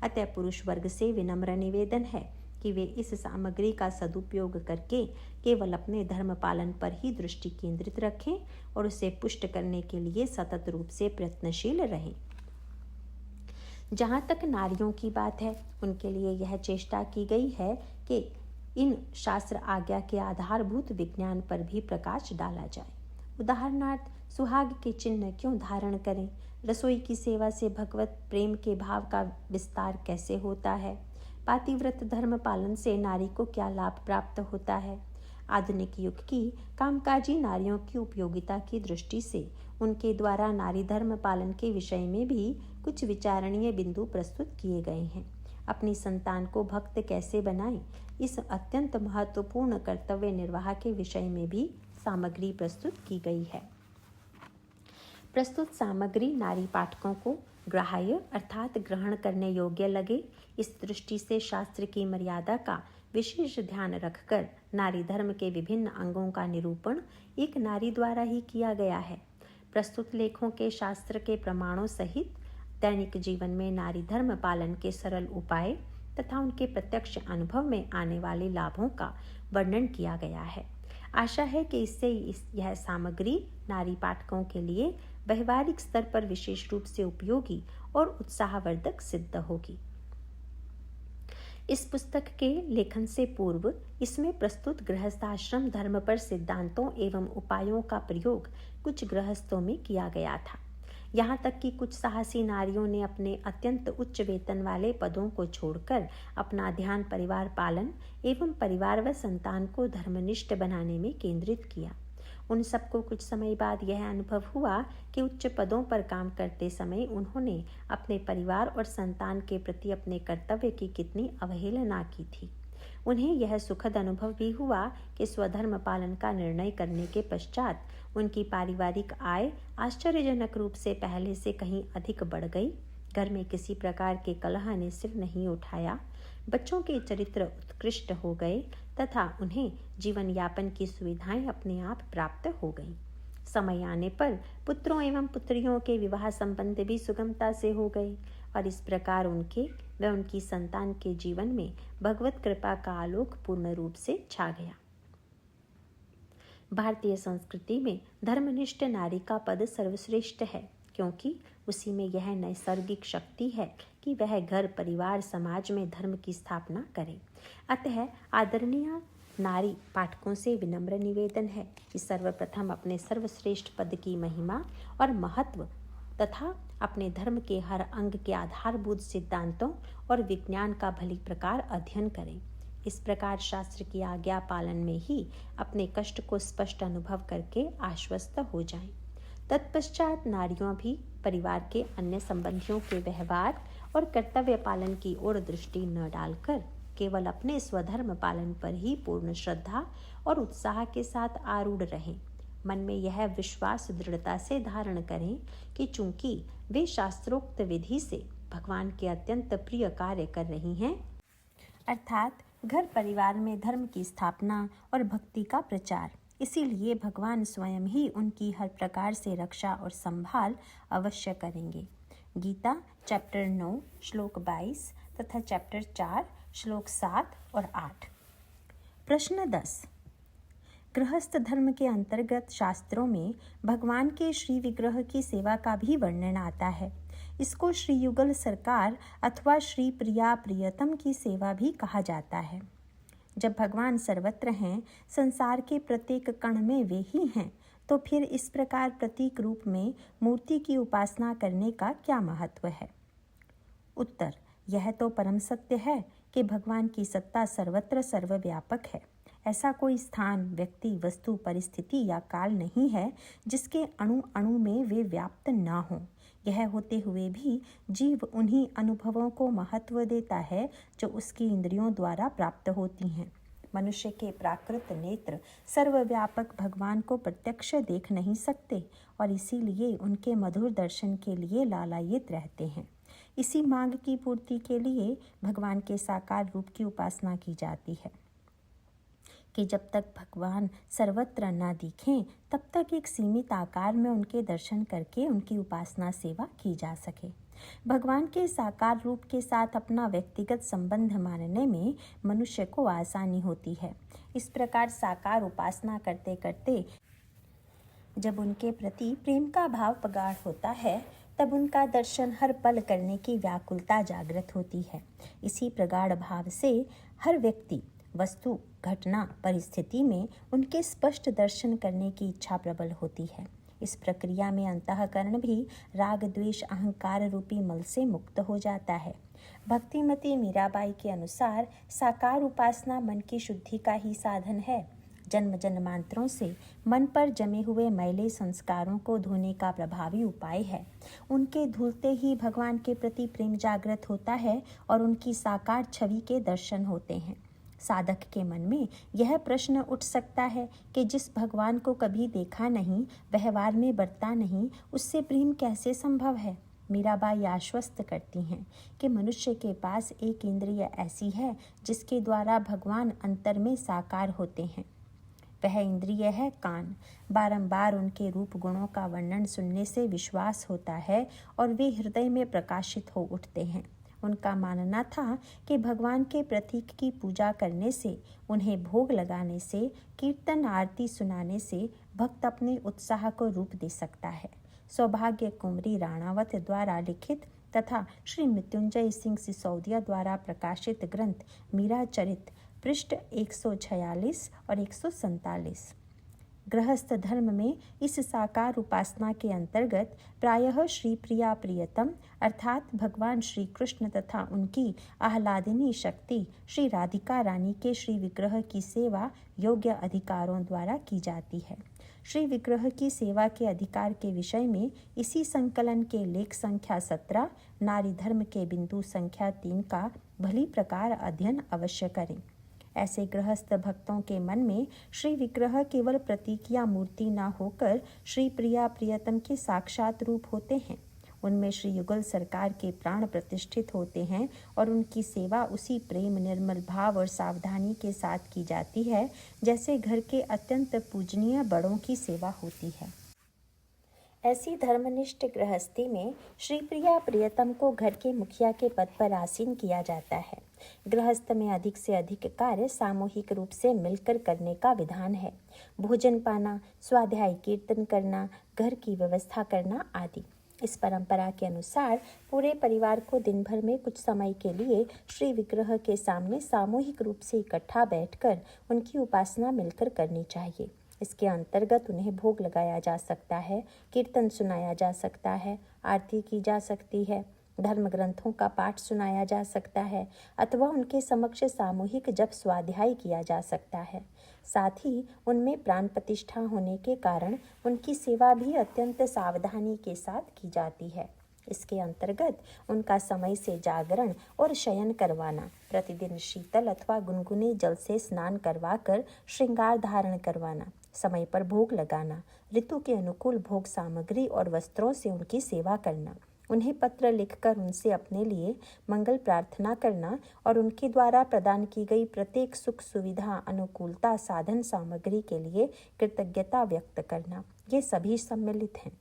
[SPEAKER 1] अतः पुरुष वर्ग से विनम्र निवेदन है कि वे इस सामग्री का सदुपयोग करके केवल अपने धर्म पालन पर ही दृष्टि केंद्रित रखें और उसे पुष्ट करने के लिए सतत रूप से प्रयत्नशील रहें। जहाँ तक नारियों की बात है, उनके लिए यह चेष्टा की गई है कि इन शास्त्र आज्ञा के आधारभूत विज्ञान पर भी प्रकाश डाला जाए। उदाहरणार्थ, सुहाग के चिन्ह क्यों धारण करें, रसोई की सेवा से भगवत प्रेम के भाव का विस्तार कैसे होता है, पातिव्रत धर्म पालन से नारी को क्या लाभ प्राप्त होता है। आधुनिक युग की कामकाजी नारियों की उपयोगिता की दृष्टि से उनके द्वारा नारी धर्म पालन के विषय में भी कुछ विचारणीय बिंदु प्रस्तुत किए गए हैं। अपनी संतान को भक्त कैसे बनाएं, इस अत्यंत महत्वपूर्ण कर्तव्य निर्वाह के विषय में भी सामग्री प्रस्तुत की गई है। प्रस्तुत सामग्री नारी पाठकों को ग्राह्य अर्थात ग्रहण करने योग्य लगे, इस दृष्टि से शास्त्र की मर्यादा का विशेष ध्यान रखकर नारी धर्म के विभिन्न अंगों का निरूपण एक नारी द्वारा ही किया गया है। प्रस्तुत लेखों के शास्त्र के प्रमाणों सहित दैनिक जीवन में नारी धर्म पालन के सरल उपाय तथा उनके प्रत्यक्ष अनुभव में आने वाले लाभों का वर्णन किया गया है। आशा है कि इससे यह सामग्री नारी पाठकों के लिए व्यवहारिक स्तर पर विशेष रूप से उपयोगी और उत्साहवर्धक सिद्ध होगी। इस पुस्तक के लेखन से पूर्व इसमें प्रस्तुत गृहस्थाश्रम धर्म पर सिद्धांतों एवं उपायों का प्रयोग कुछ गृहस्थों में किया गया था। यहाँ तक कि कुछ साहसी नारियों ने अपने अत्यंत उच्च वेतन वाले पदों को छोड़कर अपना ध्यान परिवार पालन एवं परिवार व संतान को धर्मनिष्ठ बनाने में केंद्रित किया। उन सबको कुछ समय बाद यह अनुभव हुआ कि उच्च पदों पर काम करते समय उन्होंने अपने परिवार और संतान के प्रति अपने कर्तव्य की कितनी अवहेलना की थी। उन्हें यह सुखद अनुभव भी हुआ कि स्वधर्म पालन का निर्णय करने के पश्चात उनकी पारिवारिक आय आश्चर्यजनक रूप से पहले से कहीं अधिक बढ़ गई। घर में किसी प्रकार के कलह ने सिर नहीं उठाया, बच्चों के चरित्र उत्कृष्ट हो गए तथा उन्हें जीवन यापन की सुविधाएं अपने आप प्राप्त हो गईं। समय आने पर पुत्रों एवं पुत्रियों के विवाह संबंध भी सुगमता से हो गए और इस प्रकार उनके व उनकी संतान के जीवन में भगवत कृपा का आलोक पूर्ण रूप से छा गया। भारतीय संस्कृति में धर्मनिष्ठ नारी का पद सर्वश्रेष्ठ है, क्योंकि उसी में यह नैसर्गिक शक्ति है कि वह घर परिवार समाज में धर्म की स्थापना करे। अतः आदरणीय नारी पाठकों से विनम्र निवेदन है कि सर्वप्रथम अपने सर्वश्रेष्ठ पद की महिमा और महत्व तथा अपने धर्म के हर अंग के आधारभूत सिद्धांतों और विज्ञान का भली प्रकार अध्ययन करें। इस प्रकार शास्त्र की आज्ञा पालन में ही अपने कष्ट को स्पष्ट अनुभव करके आश्वस्त हो जाएं। तत्पश्चात नारियों भी परिवार के अन्य संबंधियों के व्यवहार और कर्तव्य पालन की ओर दृष्टि न डालकर केवल अपने स्वधर्म पालन पर ही पूर्ण श्रद्धा और उत्साह के साथ आरूढ़ रहें। मन में यह विश्वास दृढ़ता से धारण करें कि चूंकि वे शास्त्रोक्त विधि से भगवान के अत्यंत प्रिय कार्य कर रही हैं, अर्थात घर परिवार में धर्म की स्थापना और भक्ति का प्रचार, इसीलिए भगवान स्वयं ही उनकी हर प्रकार से रक्षा और संभाल अवश्य करेंगे। गीता चैप्टर 9 श्लोक 22 तथा चैप्टर 4 श्लोक 7 और 8। प्रश्न 10। गृहस्थ धर्म के अंतर्गत शास्त्रों में भगवान के श्री विग्रह की सेवा का भी वर्णन आता है। इसको श्री युगल सरकार अथवा श्री प्रिया प्रियतम की सेवा भी कहा जाता है। जब भगवान सर्वत्र हैं, संसार के प्रत्येक कण में वे ही हैं, तो फिर इस प्रकार प्रतीक रूप में मूर्ति की उपासना करने का क्या महत्व है? उत्तर: यह तो परम सत्य है कि भगवान की सत्ता सर्वत्र सर्वव्यापक है। ऐसा कोई स्थान, व्यक्ति, वस्तु, परिस्थिति या काल नहीं है जिसके अणु अणु में वे व्याप्त ना हों। यह होते हुए भी जीव उन्हीं अनुभवों को महत्व देता है जो उसकी इंद्रियों द्वारा प्राप्त होती हैं। मनुष्य के प्राकृत नेत्र सर्वव्यापक भगवान को प्रत्यक्ष देख नहीं सकते और इसीलिए उनके मधुर दर्शन के लिए लालायित रहते हैं। इसी मांग की पूर्ति के लिए भगवान के साकार रूप की उपासना की जाती है कि जब तक भगवान सर्वत्र न दिखें तब तक एक सीमित आकार में उनके दर्शन करके उनकी उपासना सेवा की जा सके। भगवान के साकार रूप के साथ अपना व्यक्तिगत संबंध मानने में मनुष्य को आसानी होती है। इस प्रकार साकार उपासना करते करते जब उनके प्रति प्रेम का भाव प्रगाढ़ होता है, तब उनका दर्शन हर पल करने की व्याकुलता जागृत होती है। इसी प्रगाढ़ भाव से हर व्यक्ति, वस्तु, घटना, परिस्थिति में उनके स्पष्ट दर्शन करने की इच्छा प्रबल होती है। इस प्रक्रिया में अंतःकरण भी राग, द्वेष, अहंकार रूपी मल से मुक्त हो जाता है। भक्तिमती मीराबाई के अनुसार साकार उपासना मन की शुद्धि का ही साधन है। जन्म जन्मांतरों से मन पर जमे हुए मैले संस्कारों को धोने का प्रभावी उपाय है। उनके धुलते ही भगवान के प्रति प्रेम जागृत होता है और उनकी साकार छवि के दर्शन होते हैं। साधक के मन में यह प्रश्न उठ सकता है कि जिस भगवान को कभी देखा नहीं, व्यवहार में बरता नहीं, उससे प्रेम कैसे संभव है? मीराबाई आश्वस्त करती हैं कि मनुष्य के पास एक इंद्रिय ऐसी है जिसके द्वारा भगवान अंतर में साकार होते हैं। वह इंद्रिय है कान। बारंबार उनके रूप गुणों का वर्णन सुनने से विश्वास होता है और वे हृदय में प्रकाशित हो उठते हैं। उनका मानना था कि भगवान के प्रतीक की पूजा करने से, उन्हें भोग लगाने से, कीर्तन आरती सुनाने से भक्त अपने उत्साह को रूप दे सकता है। सौभाग्य कुमारी राणावत द्वारा लिखित तथा श्री मृत्युंजय सिंह सिसोदिया द्वारा प्रकाशित ग्रंथ मीरा चरित पृष्ठ 146 और 147। गृहस्थ धर्म में इस साकार उपासना के अंतर्गत प्रायः श्री प्रिया प्रियतम अर्थात भगवान श्री कृष्ण तथा उनकी आह्लादिनी शक्ति श्री राधिका रानी के श्री विग्रह की सेवा योग्य अधिकारों द्वारा की जाती है। श्री विग्रह की सेवा के अधिकार के विषय में इसी संकलन के लेख संख्या 17, नारी धर्म के बिंदु संख्या 3 का भली प्रकार अध्ययन अवश्य करें। ऐसे गृहस्थ भक्तों के मन में श्री विग्रह केवल प्रतीक या मूर्ति न होकर श्री प्रिया प्रियतम के साक्षात रूप होते हैं। उनमें श्री युगल सरकार के प्राण प्रतिष्ठित होते हैं और उनकी सेवा उसी प्रेम, निर्मल भाव और सावधानी के साथ की जाती है जैसे घर के अत्यंत पूजनीय बड़ों की सेवा होती है। ऐसी धर्मनिष्ठ गृहस्थी में श्री प्रिया प्रियतम को घर के मुखिया के पद पर आसीन किया जाता है। गृहस्थ में अधिक से अधिक कार्य सामूहिक रूप से मिलकर करने का विधान है। भोजन पाना, स्वाध्याय कीर्तन करना, घर की व्यवस्था करना आदि। इस परंपरा के अनुसार पूरे परिवार को दिन भर में कुछ समय के लिए श्री विग्रह के सामने सामूहिक रूप से इकट्ठा बैठकर उनकी उपासना मिलकर करनी चाहिए। इसके अंतर्गत उन्हें भोग लगाया जा सकता है, कीर्तन सुनाया जा सकता है, आरती की जा सकती है, धर्म ग्रंथों का पाठ सुनाया जा सकता है अथवा उनके समक्ष सामूहिक जप स्वाध्याय किया जा सकता है। साथ ही उनमें प्राण प्रतिष्ठा होने के कारण उनकी सेवा भी अत्यंत सावधानी के साथ की जाती है। इसके अंतर्गत उनका समय से जागरण और शयन करवाना, प्रतिदिन शीतल अथवा गुनगुने जल से स्नान करवाकर श्रृंगार धारण करवाना, समय पर भोग लगाना, ऋतु के अनुकूल भोग सामग्री और वस्त्रों से उनकी सेवा करना, उन्हें पत्र लिखकर उनसे अपने लिए मंगल प्रार्थना करना और उनके द्वारा प्रदान की गई प्रत्येक सुख सुविधा अनुकूलता साधन सामग्री के लिए कृतज्ञता व्यक्त करना, ये सभी सम्मिलित हैं।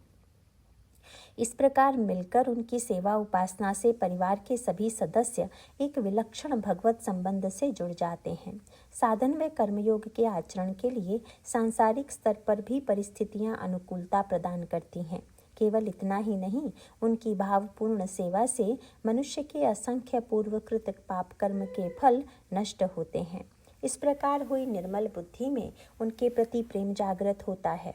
[SPEAKER 1] इस प्रकार मिलकर उनकी सेवा उपासना से परिवार के सभी सदस्य एक विलक्षण भगवत संबंध से जुड़ जाते हैं। साधन व कर्मयोग के आचरण के लिए सांसारिक स्तर पर भी परिस्थितियां अनुकूलता प्रदान करती हैं। केवल इतना ही नहीं, उनकी भावपूर्ण सेवा से मनुष्य के असंख्य पूर्वकृत पाप कर्म के फल नष्ट होते हैं। इस प्रकार हुई निर्मल बुद्धि में उनके प्रति प्रेम जागृत होता है।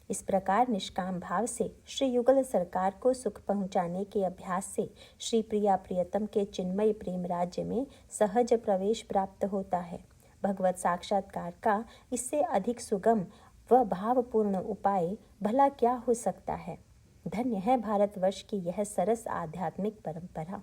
[SPEAKER 1] इस प्रकार निष्काम भाव से श्री युगल सरकार को सुख पहुंचाने के अभ्यास से श्री प्रिया प्रियतम के चिन्मय प्रेम राज्य में सहज प्रवेश प्राप्त होता है। भगवत साक्षात्कार का इससे अधिक सुगम व भावपूर्ण उपाय भला क्या हो सकता है। धन्य है भारतवर्ष की यह सरस आध्यात्मिक परंपरा।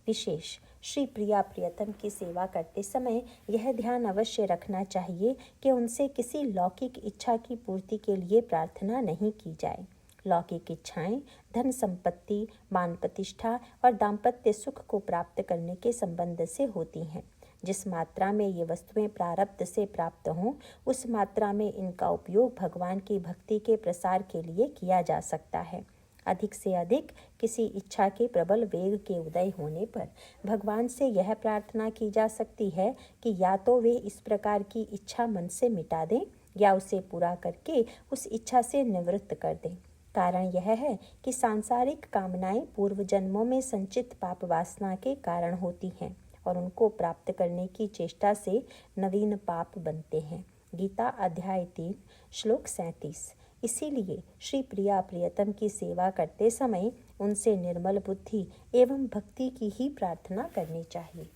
[SPEAKER 1] विशेष, श्री प्रिया प्रियतम की सेवा करते समय यह ध्यान अवश्य रखना चाहिए कि उनसे किसी लौकिक इच्छा की पूर्ति के लिए प्रार्थना नहीं की जाए। लौकिक इच्छाएं धन संपत्ति, मान प्रतिष्ठा और दाम्पत्य सुख को प्राप्त करने के संबंध से होती हैं। जिस मात्रा में ये वस्तुएं प्रारब्ध से प्राप्त हों, उस मात्रा में इनका उपयोग भगवान की भक्ति के प्रसार के लिए किया जा सकता है। अधिक से अधिक किसी इच्छा के प्रबल वेग के उदय होने पर भगवान से यह प्रार्थना की जा सकती है कि या तो वे इस प्रकार की इच्छा मन से मिटा दें या उसे पूरा करके उस इच्छा से निवृत्त कर दें। कारण यह है कि सांसारिक कामनाएं पूर्व जन्मों में संचित पाप वासना के कारण होती हैं और उनको प्राप्त करने की चेष्टा से नवीन पाप बनते हैं। गीता अध्याय 3 श्लोक 37। इसीलिए श्री प्रिया प्रियतम की सेवा करते समय उनसे निर्मल बुद्धि एवं भक्ति की ही प्रार्थना करनी चाहिए।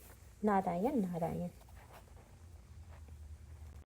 [SPEAKER 1] नारायण नारायण।